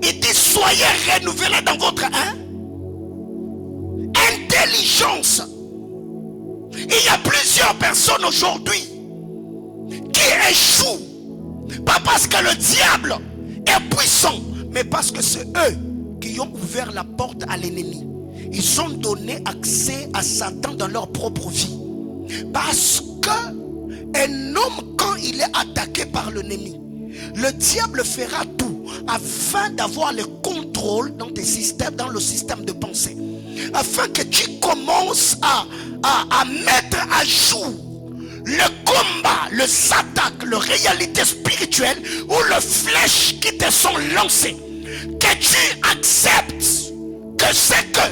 il dit soyez renouvelés dans votre intelligence. Il y a plusieurs personnes aujourd'hui qui échouent, pas parce que le diable est puissant, mais parce que c'est eux qui ont ouvert la porte à l'ennemi. Ils ont donné accès à Satan dans leur propre vie. Parce que un homme, quand il est attaqué par l'ennemi, le diable fera tout afin d'avoir le contrôle dans tes systèmes, dans le système de pensée, afin que tu commences à mettre à jour le combat, le attaques, le réalité spirituelle ou le flèche qui te sont lancées. Que tu acceptes que ce que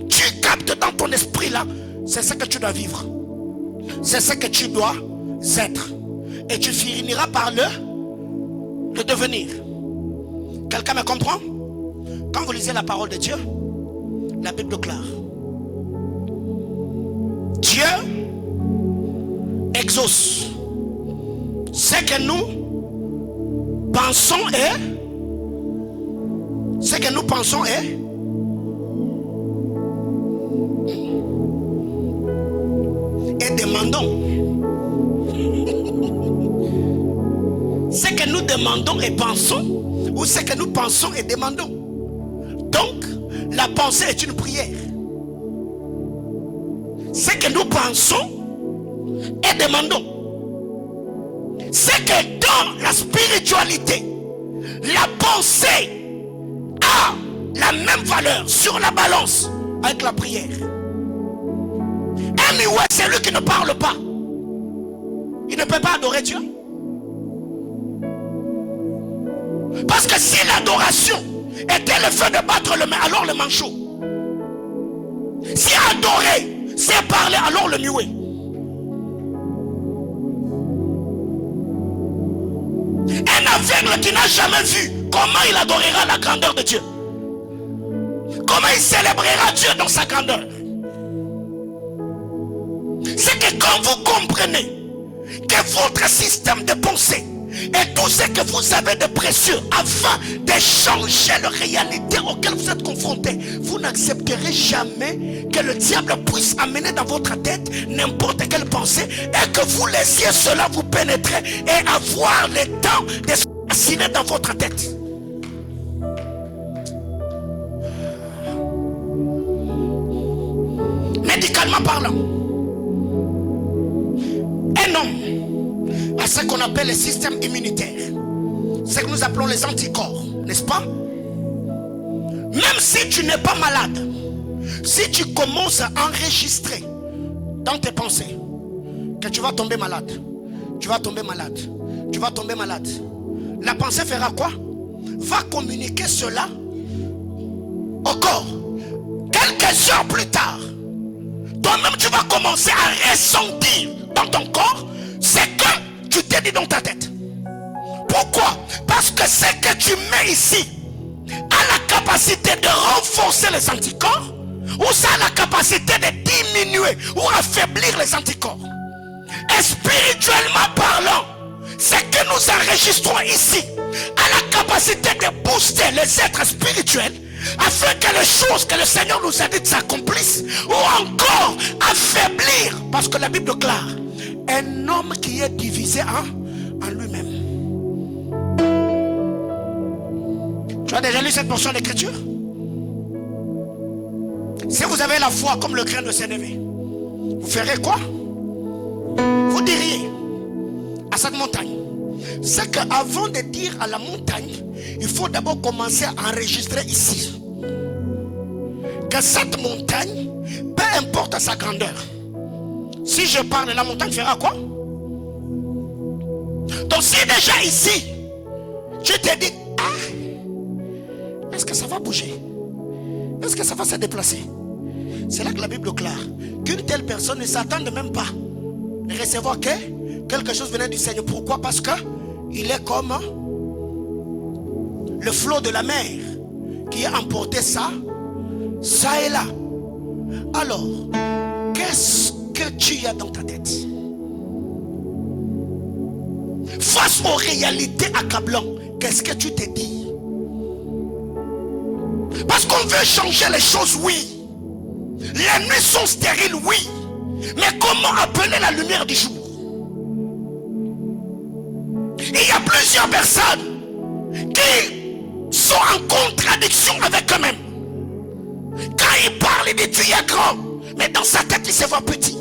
tu captes dans ton esprit là, c'est ce que tu dois vivre, c'est ce que tu dois être, et tu finiras par le devenir. Quelqu'un me comprend? Quand vous lisez la parole de Dieu, la Bible déclare, Dieu exauce ce que nous pensons et demandons. Ce que nous demandons et pensons, ou ce que nous pensons et demandons. Donc, la pensée est une prière. Ce que nous pensons et demandons, c'est que dans la spiritualité, la pensée a la même valeur sur la balance avec la prière. Anyway, c'est lui qui ne parle pas. Il ne peut pas adorer Dieu. Parce que si l'adoration était le fait de battre le main, alors le manchot. Si adorer, c'est parler, alors le muet. Un aveugle qui n'a jamais vu, comment il adorera la grandeur de Dieu? Comment il célébrera Dieu dans sa grandeur? C'est que quand vous comprenez que votre système de pensée et tout ce que vous avez de précieux afin de changer la réalité auquel vous êtes confrontés, vous n'accepterez jamais que le diable puisse amener dans votre tête n'importe quelle pensée et que vous laissiez cela vous pénétrer et avoir le temps de se fasciner dans votre tête. Médicalement parlant, un homme à ce qu'on appelle le système immunitaire, ce que nous appelons les anticorps, n'est-ce pas? Même si tu n'es pas malade, si tu commences à enregistrer dans tes pensées que tu vas tomber malade, Tu vas tomber malade. Tu vas tomber malade. La pensée fera quoi? Va communiquer cela au corps. Quelques heures plus tard, toi-même tu vas commencer à ressentir dans ton corps ce que tu t'es dit dans ta tête. Pourquoi? Parce que ce que tu mets ici a la capacité de renforcer les anticorps, ou ça a la capacité de diminuer ou affaiblir les anticorps. Et spirituellement parlant, ce que nous enregistrons ici a la capacité de booster les êtres spirituels afin que les choses que le Seigneur nous a dites s'accomplissent, ou encore affaiblir, parce que la Bible déclare un homme qui est divisé en lui-même. Tu as déjà lu cette portion d'écriture? Si vous avez la foi comme le grain de sénévé, vous ferez quoi? Vous diriez à cette montagne. C'est qu'avant de dire à la montagne, il faut d'abord commencer à enregistrer ici que cette montagne, peu importe sa grandeur, si je parle, la montagne fera quoi? Donc si déjà ici tu te dis, est-ce que ça va bouger? Est-ce que ça va se déplacer? C'est là que la Bible déclare qu'une telle personne ne s'attend même pas à recevoir quelque chose venant du Seigneur. Pourquoi? Parce que il est comme le flot de la mer qui a emporté ça et là. Alors, qu'est-ce que tu as dans ta tête? Face aux réalités accablantes, qu'est-ce que tu te dis? Parce qu'on veut changer les choses, oui. Les nuits sont stériles, oui. Mais comment appeler la lumière du jour? Il y a plusieurs personnes qui sont en contradiction avec eux-mêmes. Quand ils parlent, ils disent Dieu est grand, mais dans sa tête, il se voit petit.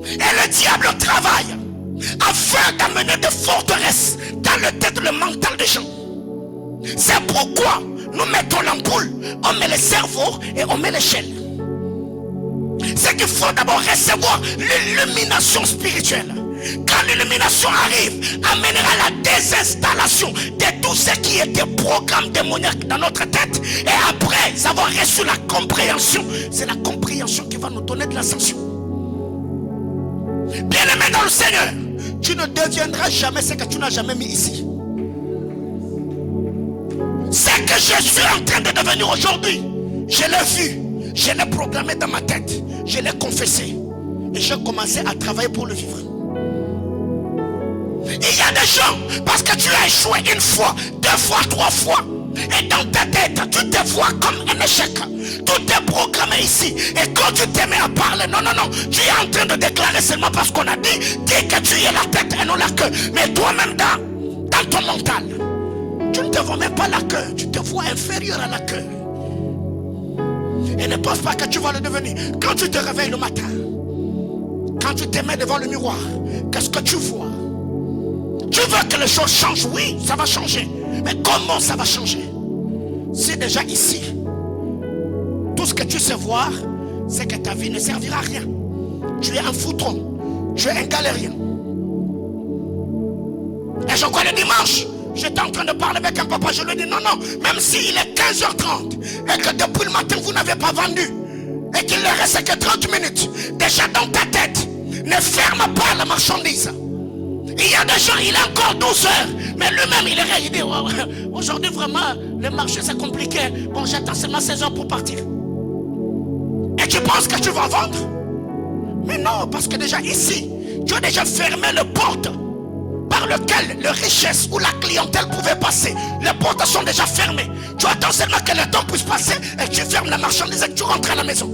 Et le diable travaille afin d'amener des forteresses dans le tête, le mental des gens. C'est pourquoi nous mettons l'ampoule, on met le cerveau et on met l'échelle. C'est qu'il faut d'abord recevoir l'illumination spirituelle. Quand l'illumination arrive, amènera la désinstallation de tout ce qui était programme démoniaque dans notre tête. Et après avoir reçu la compréhension, c'est la compréhension qui va nous donner de l'ascension. Bien-aimé dans le Seigneur, tu ne deviendras jamais ce que tu n'as jamais mis ici. Ce que je suis en train de devenir aujourd'hui, je l'ai vu, je l'ai programmé dans ma tête, je l'ai confessé et j'ai commencé à travailler pour le vivre. Il y a des gens, parce que tu as échoué une fois, deux fois, trois fois, et dans ta tête, tu te vois comme un échec. Tout est programmé ici. Et quand tu te mets à parler, non, tu es en train de déclarer seulement parce qu'on a dit que tu es la tête et non la queue. Mais toi-même dans ton mental, tu ne te vois même pas la queue, tu te vois inférieur à la queue. Et ne pense pas que tu vas le devenir. Quand tu te réveilles le matin, quand tu te mets devant le miroir, qu'est-ce que tu vois? Tu veux que les choses changent? Oui, ça va changer. Mais comment ça va changer? C'est déjà ici. Tout ce que tu sais voir, c'est que ta vie ne servira à rien. Tu es un foutron, tu es un galérien. Et je crois le dimanche, j'étais en train de parler avec un papa, je lui dis non, même s'il est 15h30 et que depuis le matin vous n'avez pas vendu et qu'il ne reste que 30 minutes, déjà dans ta tête, ne ferme pas la marchandise. Il y a des gens, il est encore 12 heures, mais lui-même il dit oh, aujourd'hui vraiment le marché c'est compliqué, bon j'attends seulement 16 heures pour partir. Et tu penses que tu vas vendre? Mais non, parce que déjà ici tu as déjà fermé le porte par lequel la richesse ou la clientèle pouvait passer. Les portes sont déjà fermées. Tu attends seulement que le temps puisse passer et tu fermes la marchandise et que tu rentres à la maison.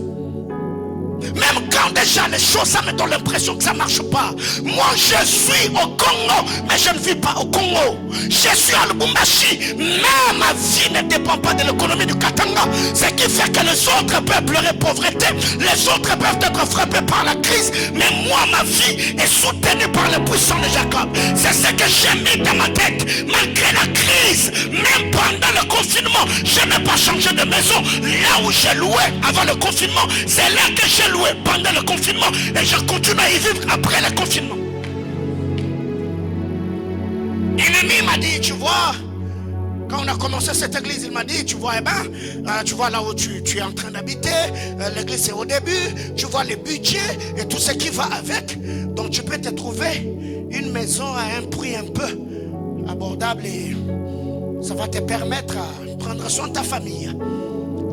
Même quand déjà les choses, ça me donne l'impression que ça ne marche pas. Moi je suis au Congo, mais je ne vis pas au Congo. Je suis à Lubumbashi, mais ma vie ne dépend pas de l'économie du Katanga. Ce qui fait que les autres peuvent pleurer pauvreté, les autres peuvent être frappés par la crise, mais moi ma vie est soutenue par le puissant de Jacob. C'est ce que j'ai mis dans ma tête. Malgré la crise, même pendant le confinement, je n'ai pas changé de maison. Là où j'ai loué avant le confinement, c'est là que j'ai loué pendant le confinement et je continue à y vivre après le confinement. Ennemi m'a dit, tu vois, quand on a commencé cette église, il m'a dit, tu vois, tu vois là où tu es en train d'habiter, l'église c'est au début, tu vois le budget et tout ce qui va avec. Donc tu peux te trouver une maison à un prix un peu abordable et ça va te permettre à prendre soin de ta famille.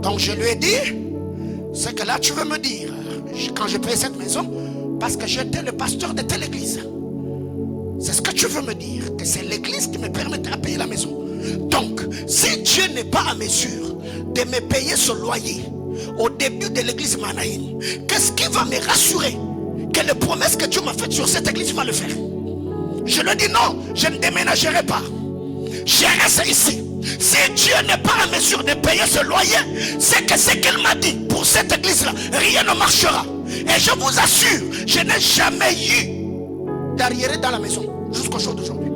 Donc je lui ai dit, ce que là tu veux me dire, quand j'ai payé cette maison, parce que j'étais le pasteur de telle église. C'est ce que tu veux me dire, que c'est l'église qui me permet de payer la maison. Donc, si Dieu n'est pas à mesure de me payer ce loyer au début de l'église Manaïm, qu'est-ce qui va me rassurer que les promesses que Dieu m'a faites sur cette église va le faire? Je lui dis non, je ne déménagerai pas. Je reste ici. Si Dieu n'est pas à mesure de payer ce loyer, c'est que ce qu'il m'a dit pour cette église-là, rien ne marchera. Et je vous assure, je n'ai jamais eu d'arriéré dans la maison jusqu'au jour d'aujourd'hui.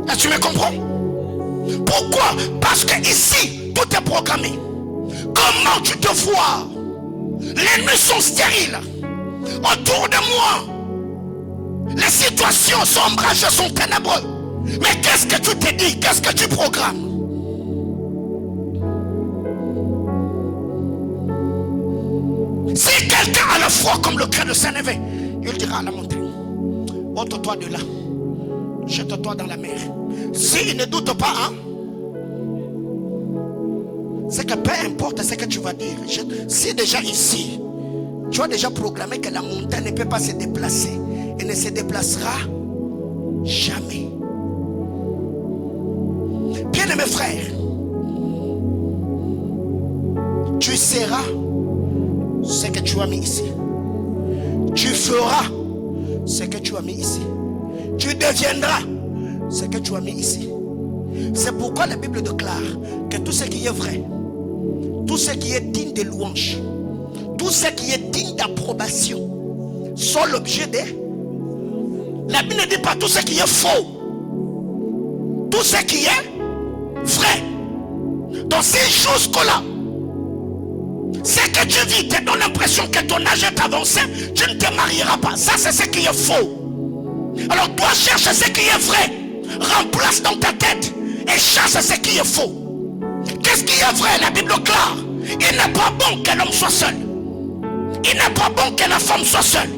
Est-ce que tu me comprends? Pourquoi? Parce que ici, tout est programmé. Comment tu te vois? Les nuits sont stériles. Autour de moi, les situations sombreuses sont ténébreuses. Mais qu'est-ce que tu te dis? Qu'est-ce que tu programmes? Si quelqu'un a la foi comme le cœur de Saint-Névé, il dira à la montagne, ôte-toi de là, jette-toi dans la mer. S'il ne doute pas, hein, c'est que peu importe ce que tu vas dire, si déjà ici, tu as déjà programmé que la montagne ne peut pas se déplacer et ne se déplacera jamais. Bien-aimé frère, tu seras ce que tu as mis ici. Tu feras ce que tu as mis ici. Tu deviendras ce que tu as mis ici. C'est pourquoi la Bible déclare que tout ce qui est vrai, tout ce qui est digne de louange, tout ce qui est digne d'approbation sont l'objet de... La Bible ne dit pas tout ce qui est faux, tout ce qui est vrai. Donc si jusque-là, ce que tu vis te donne l'impression que ton âge est avancé, tu ne te marieras pas. Ça, c'est ce qui est faux. Alors toi, cherche ce qui est vrai. Remplace dans ta tête et chasse ce qui est faux. Qu'est-ce qui est vrai? La Bible déclare, il n'est pas bon que l'homme soit seul. Il n'est pas bon que la femme soit seule.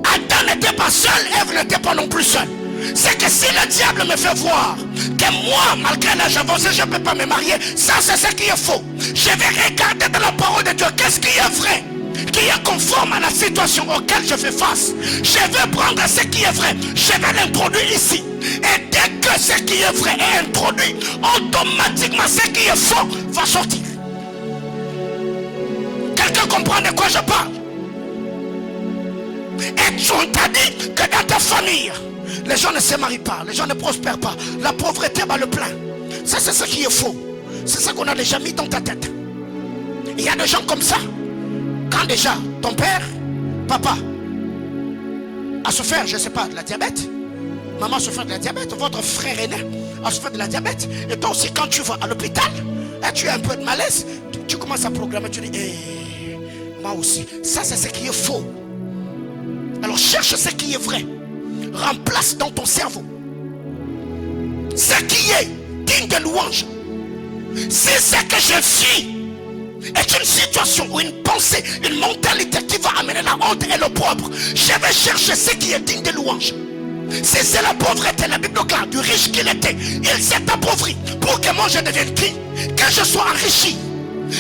Adam n'était pas seul, Ève n'était pas non plus seule. C'est que si le diable me fait voir que moi, malgré l'âge avancé, je ne peux pas me marier, ça c'est ce qui est faux. Je vais regarder dans la parole de Dieu qu'est-ce qui est vrai, qui est conforme à la situation auquel je fais face. Je vais prendre ce qui est vrai, je vais l'introduire ici. Et dès que ce qui est vrai est introduit, automatiquement ce qui est faux va sortir. Quelqu'un comprend de quoi je parle? Et tu t'a dit que dans ta famille, les gens ne se marient pas, les gens ne prospèrent pas, la pauvreté bat le plein. Ça c'est ce qui est faux. C'est ça qu'on a déjà mis dans ta tête. Il y a des gens comme ça. Quand déjà ton père, papa a souffert, je ne sais pas, de la diabète, maman a souffert de la diabète, votre frère aîné a souffert de la diabète, et toi aussi quand tu vas à l'hôpital et tu as un peu de malaise, tu commences à programmer, tu dis moi aussi. Ça c'est ce qui est faux. Alors cherche ce qui est vrai. Remplace dans ton cerveau ce qui est digne de louange. Si ce que je vis est une situation ou une pensée, une mentalité qui va amener la honte et l'opprobre, je vais chercher ce qui est digne de louange. Si c'est la pauvreté, la Bible déclare du riche qu'il était, il s'est appauvri pour que moi je devienne qui? Que je sois enrichi.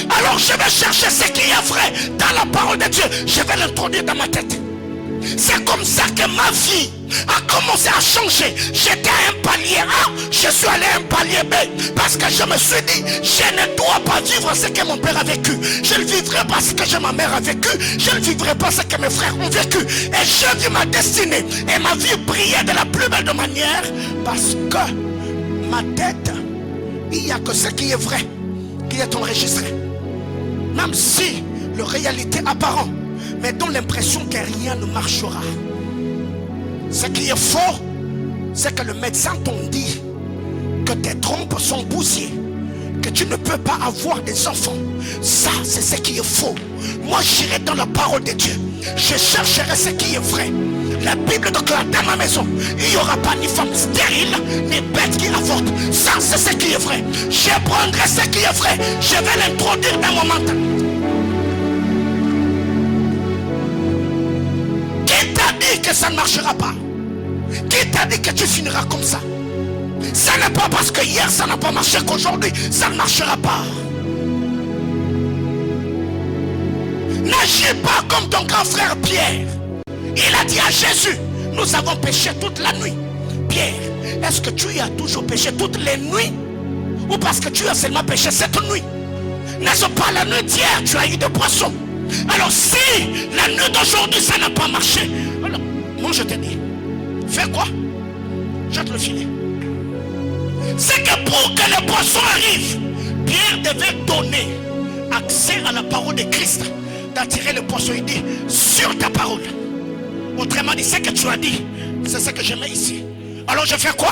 Alors je vais chercher ce qui est vrai dans la parole de Dieu, je vais l'introduire dans ma tête. C'est comme ça que ma vie a commencé à changer. J'étais à un palier A, je suis allé à un palier B. Parce que je me suis dit, je ne dois pas vivre ce que mon père a vécu. Je ne vivrai pas ce que ma mère a vécu. Je ne vivrai pas ce que mes frères ont vécu. Et je vis ma destinée. Et ma vie brillait de la plus belle de manière. Parce que ma tête, il n'y a que ce qui est vrai qui est enregistré. Même si la réalité apparente mais donne l'impression que rien ne marchera. Ce qui est faux, c'est que le médecin t'a dit que tes trompes sont bousillées, que tu ne peux pas avoir des enfants. Ça, c'est ce qui est faux. Moi, j'irai dans la parole de Dieu. Je chercherai ce qui est vrai. La Bible déclare dans ma maison, il n'y aura pas ni femme stérile, ni bête qui avorte. Ça, c'est ce qui est vrai. Je prendrai ce qui est vrai. Je vais l'introduire dans mon mental. Qui t'a dit que ça ne marchera pas? Qui t'a dit que tu finiras comme ça? Ça n'est pas parce que hier ça n'a pas marché qu'aujourd'hui ça ne marchera pas. N'agis pas comme ton grand frère Pierre. Il a dit à Jésus, nous avons péché toute la nuit. Pierre, est-ce que tu y as toujours péché toutes les nuits? Ou parce que tu as seulement péché cette nuit? N'est-ce pas la nuit d'hier tu as eu des poissons? Alors si la nuit d'aujourd'hui ça n'a pas marché, alors moi je te dis, fais quoi? Jette le filet. C'est que pour que le poisson arrive, Pierre devait donner accès à la parole de Christ, d'attirer le poisson. Il dit, sur ta parole. Autrement dit, ce que tu as dit, c'est ce que je mets ici. Alors je fais quoi?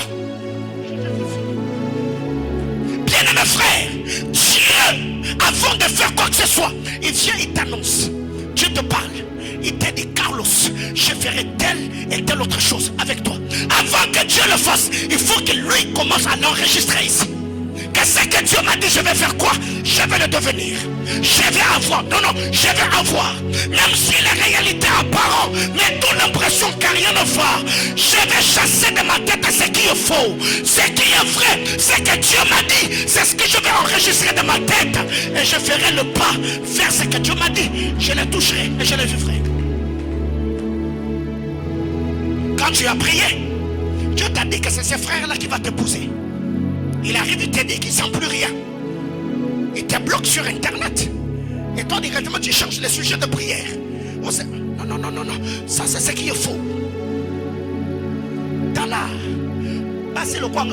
Bien-aimé frère, Dieu, avant de faire quoi que ce soit, il vient, il t'annonce. Dieu te parle. Il t'a dit, Carlos, je ferai telle et telle autre chose avec toi. Avant que Dieu le fasse, il faut que lui commence à l'enregistrer ici. Que ce que Dieu m'a dit, je vais faire quoi? Je vais le devenir. Je vais avoir. Non, non, je vais avoir. Même si la réalité apparente, mais toute l'impression qu'il n'y a rien ne va, je vais chasser de ma tête ce qui est faux. Ce qui est vrai, ce que Dieu m'a dit, c'est ce que je vais enregistrer de ma tête. Et je ferai le pas vers ce que Dieu m'a dit. Je le toucherai et je le vivrai. Quand tu as prié, Dieu t'a dit que c'est ce frère-là qui va t'épouser. Il arrive, il te dit qu'il ne sent plus rien. Il te bloque sur Internet. Et toi, directement, tu changes les sujets de prière. Oh, non, non, non, non, non. Ça, c'est ce qui est faux. Dans la... c'est le quoi?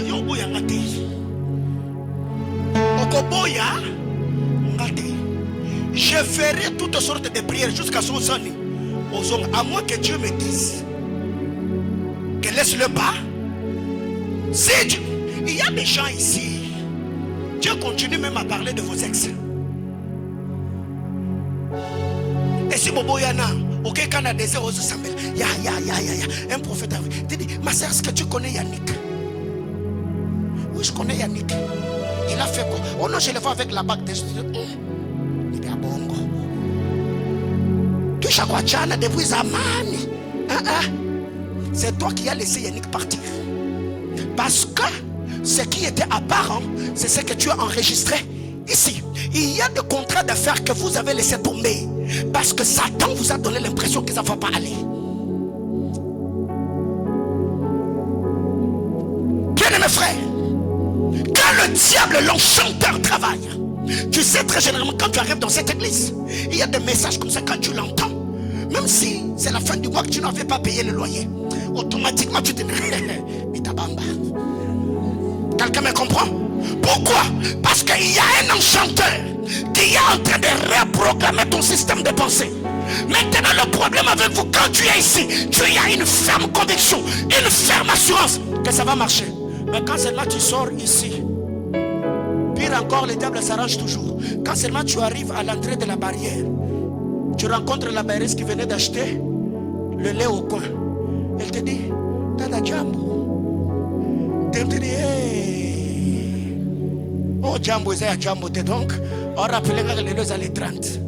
Je ferai toutes sortes de prières jusqu'à son son. À moins que Dieu me dise que laisse-le pas. C'est Dieu. Il y a des gens ici. Dieu continue même à parler de vos ex. Et si Bobo Yana, ok, quand on a des os Samuel, un prophète a dit, ma soeur, est-ce que tu connais Yannick? Oui, je connais Yannick. Il a fait quoi? Oh non, je le vois avec la bague des... Il est à Bongo. Tu sais quoi, Tchana, depuis Zamani. C'est toi qui as laissé Yannick partir. Parce que ce qui était apparent, c'est ce que tu as enregistré ici. Il y a des contrats d'affaires que vous avez laissé tomber. Parce que Satan vous a donné l'impression que ça ne va pas aller. Bien-aimé frère, quand le diable, l'enchanteur, travaille, tu sais très généralement quand tu arrives dans cette église, il y a des messages comme ça quand tu l'entends. Même si c'est la fin du mois que tu n'avais pas payé le loyer, automatiquement tu te dis, Mitabamba. Quelqu'un me comprend? Pourquoi? Parce qu'il y a un enchanteur qui est en train de reprogrammer ton système de pensée. Maintenant, le problème avec vous, quand tu es ici, tu as une ferme conviction, une ferme assurance que ça va marcher. Mais quand seulement tu sors ici, pire encore, le diable s'arrange toujours. Quand seulement tu arrives à l'entrée de la barrière, tu rencontres la bailleuse qui venait d'acheter le lait au coin. Elle te dit, Tata Jambo. Elle te dit, hey. Oh Jambo, c'est Jambo. Donc, on rappelait que les deux allaient 30.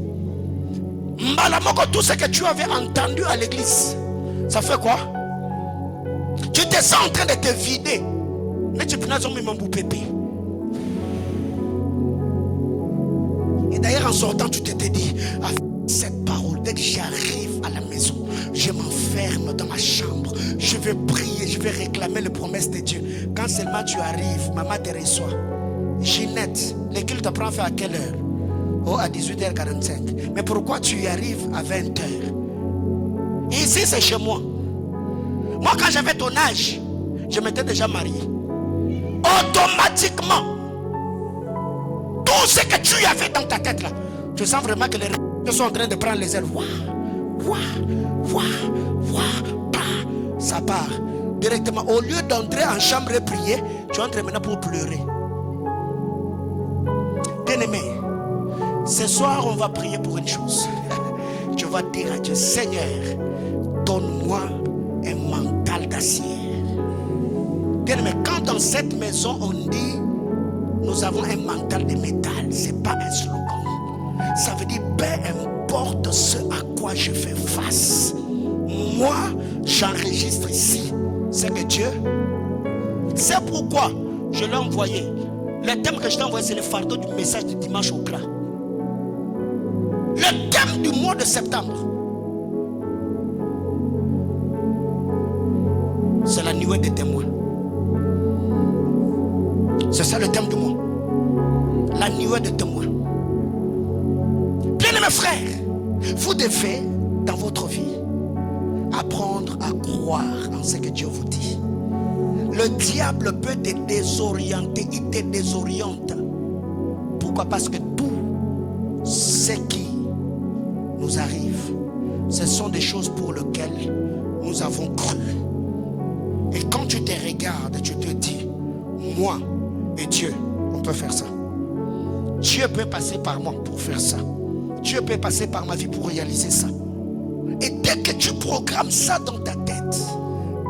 Mbalamoko, tout ce que tu avais entendu à l'église, ça fait quoi? Tu te sens en train de te vider. Mais tu peux pas mis mon pépé. Et d'ailleurs, en sortant, tu t'étais dit, avec cette parole, dès que j'arrive à la maison, je m'enferme dans ma chambre. Je vais prier, je vais réclamer les promesses de Dieu. Quand seulement tu arrives, maman te reçoit. Ginette, le culte apprend à faire à quelle heure? Oh, à 18h45. Mais pourquoi tu y arrives à 20h? Ici, c'est chez moi. Moi, quand j'avais ton âge, je m'étais déjà marié. Automatiquement, tout ce que tu avais dans ta tête là, tu sens vraiment que les gens sont en train de prendre les ailes. Ça part directement. Au lieu d'entrer en chambre et prier, tu entres maintenant pour pleurer. Bien-aimé, ce soir on va prier pour une chose. Tu vas dire à Dieu, Seigneur, donne-moi d'acier. Bien, mais quand dans cette maison on dit nous avons un mental de métal, c'est pas un slogan. Ça veut dire peu importe ce à quoi je fais face, moi j'enregistre ici. C'est que Dieu, c'est pourquoi je l'ai envoyé. Le thème que je t'ai envoyé, c'est le fardeau du message du dimanche au gras. Le thème du mois de septembre, c'est la nuée des témoins. C'est ça le thème du mois. La nuée des témoins. Bien-aimés frères, vous devez dans votre vie apprendre à croire en ce que Dieu vous dit. Le diable peut te désorienter, il te désoriente. Pourquoi? Parce que tout ce qui nous arrive, ce sont des choses pour lesquelles nous avons cru. Et quand tu te regardes, tu te dis, moi et Dieu, on peut faire ça. Dieu peut passer par moi pour faire ça. Dieu peut passer par ma vie pour réaliser ça. Et dès que tu programmes ça dans ta tête,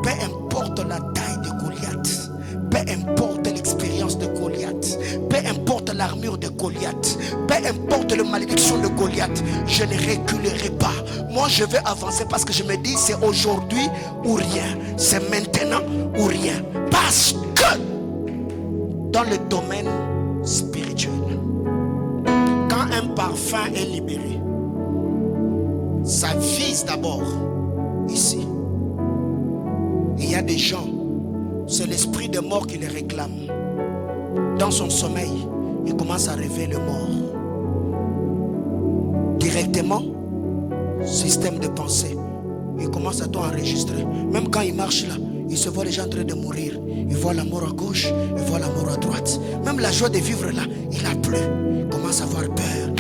peu importe la taille de Goliath, peu importe l'expérience de Goliath, peu importe l'armure de Goliath, peu importe la malédiction de Goliath, je ne reculerai pas. Moi je vais avancer parce que je me dis c'est aujourd'hui ou rien, c'est maintenant ou rien. Parce que dans le domaine spirituel, quand un parfum est libéré, ça vise d'abord ici. Il y a des gens, c'est l'esprit de mort qui les réclame. Dans son sommeil, il commence à rêver le mort. Directement, système de pensée, il commence à tout enregistrer. Même quand il marche là, il se voit les gens en train de mourir. Il voit la mort à gauche, il voit la mort à droite. Même la joie de vivre là, il n'a plus. Il commence à avoir peur.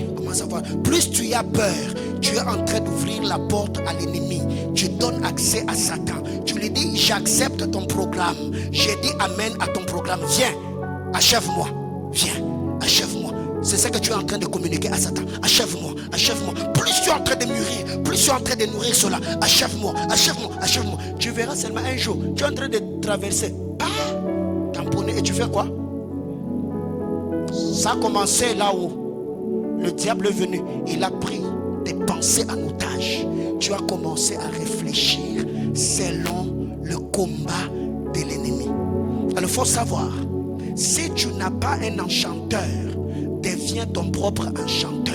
Plus tu as peur, tu es en train d'ouvrir la porte à l'ennemi. Tu donnes accès à Satan. Tu lui dis, j'accepte ton programme. J'ai dit amen à ton programme. Viens, achève-moi. Viens, achève-moi. C'est ça que tu es en train de communiquer à Satan. Achève-moi, achève-moi. Plus tu es en train de mûrir, plus tu es en train de nourrir cela. Achève-moi, achève-moi, achève-moi. Tu verras seulement un jour, tu es en train de traverser. Tamponner. Et tu fais quoi? Ça a commencé là-haut. Le diable est venu, il a pris tes pensées en otage. Tu as commencé à réfléchir selon le combat de l'ennemi. Alors il faut savoir, si tu n'as pas un enchanteur, deviens ton propre enchanteur.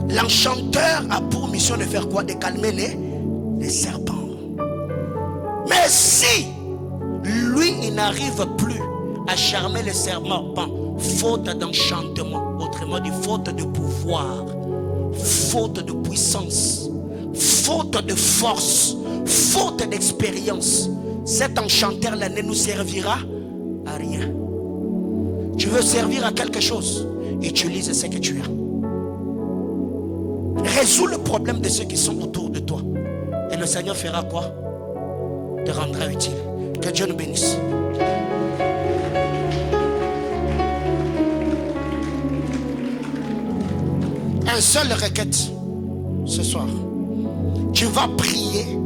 L'enchanteur a pour mission de faire quoi? De calmer les serpents. Mais si lui, il n'arrive plus à charmer les serpents, faute d'enchantement, autrement dit faute de pouvoir, faute de puissance, faute de force, faute d'expérience, cet enchanteur-là ne nous servira à rien. Tu veux servir à quelque chose, utilise ce que tu as. Résous le problème de ceux qui sont autour de toi. Et le Seigneur fera quoi? Te rendra utile. Que Dieu nous bénisse. Un seul requête ce soir. Tu vas prier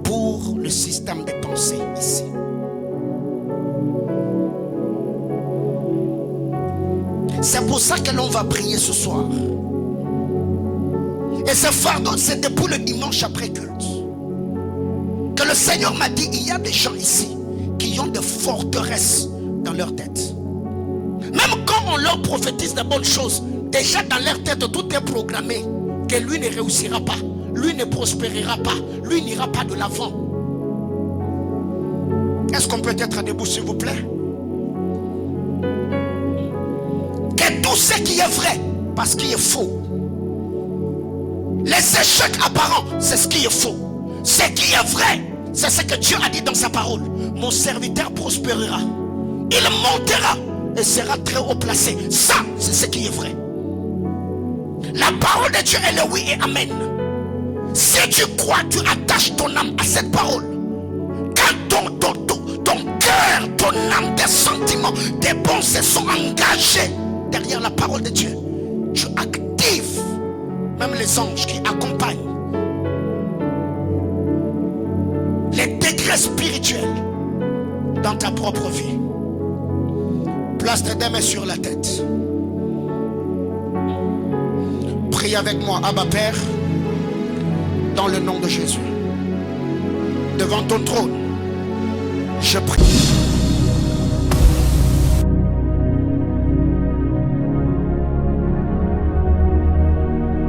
pour le système de pensée ici. C'est pour ça que l'on va prier ce soir. Et ce fardeau, c'est depuis le dimanche après culte que le Seigneur m'a dit, il y a des gens ici qui ont des forteresses dans leur tête. Même quand on leur prophétise de bonnes choses, déjà dans leur tête tout est programmé que lui ne réussira pas, lui ne prospérera pas, lui n'ira pas de l'avant. Est-ce qu'on peut être debout s'il vous plaît? Que tout ce qui est vrai, parce qu'il est faux. Les échecs apparents, c'est ce qui est faux. Ce qui est vrai, c'est ce que Dieu a dit dans sa parole. Mon serviteur prospérera, il montera et sera très haut placé. Ça, c'est ce qui est vrai. La parole de Dieu est le oui et amen. Si tu crois, tu attaches ton âme à cette parole. Quand ton cœur, ton âme, tes sentiments, tes pensées sont engagés derrière la parole de Dieu, tu actives même les anges qui accompagnent. décrets spirituels dans ta propre vie. Place tes deux mains sur la tête. Prie avec moi, Abba Père, dans le nom de Jésus. Devant ton trône, je prie.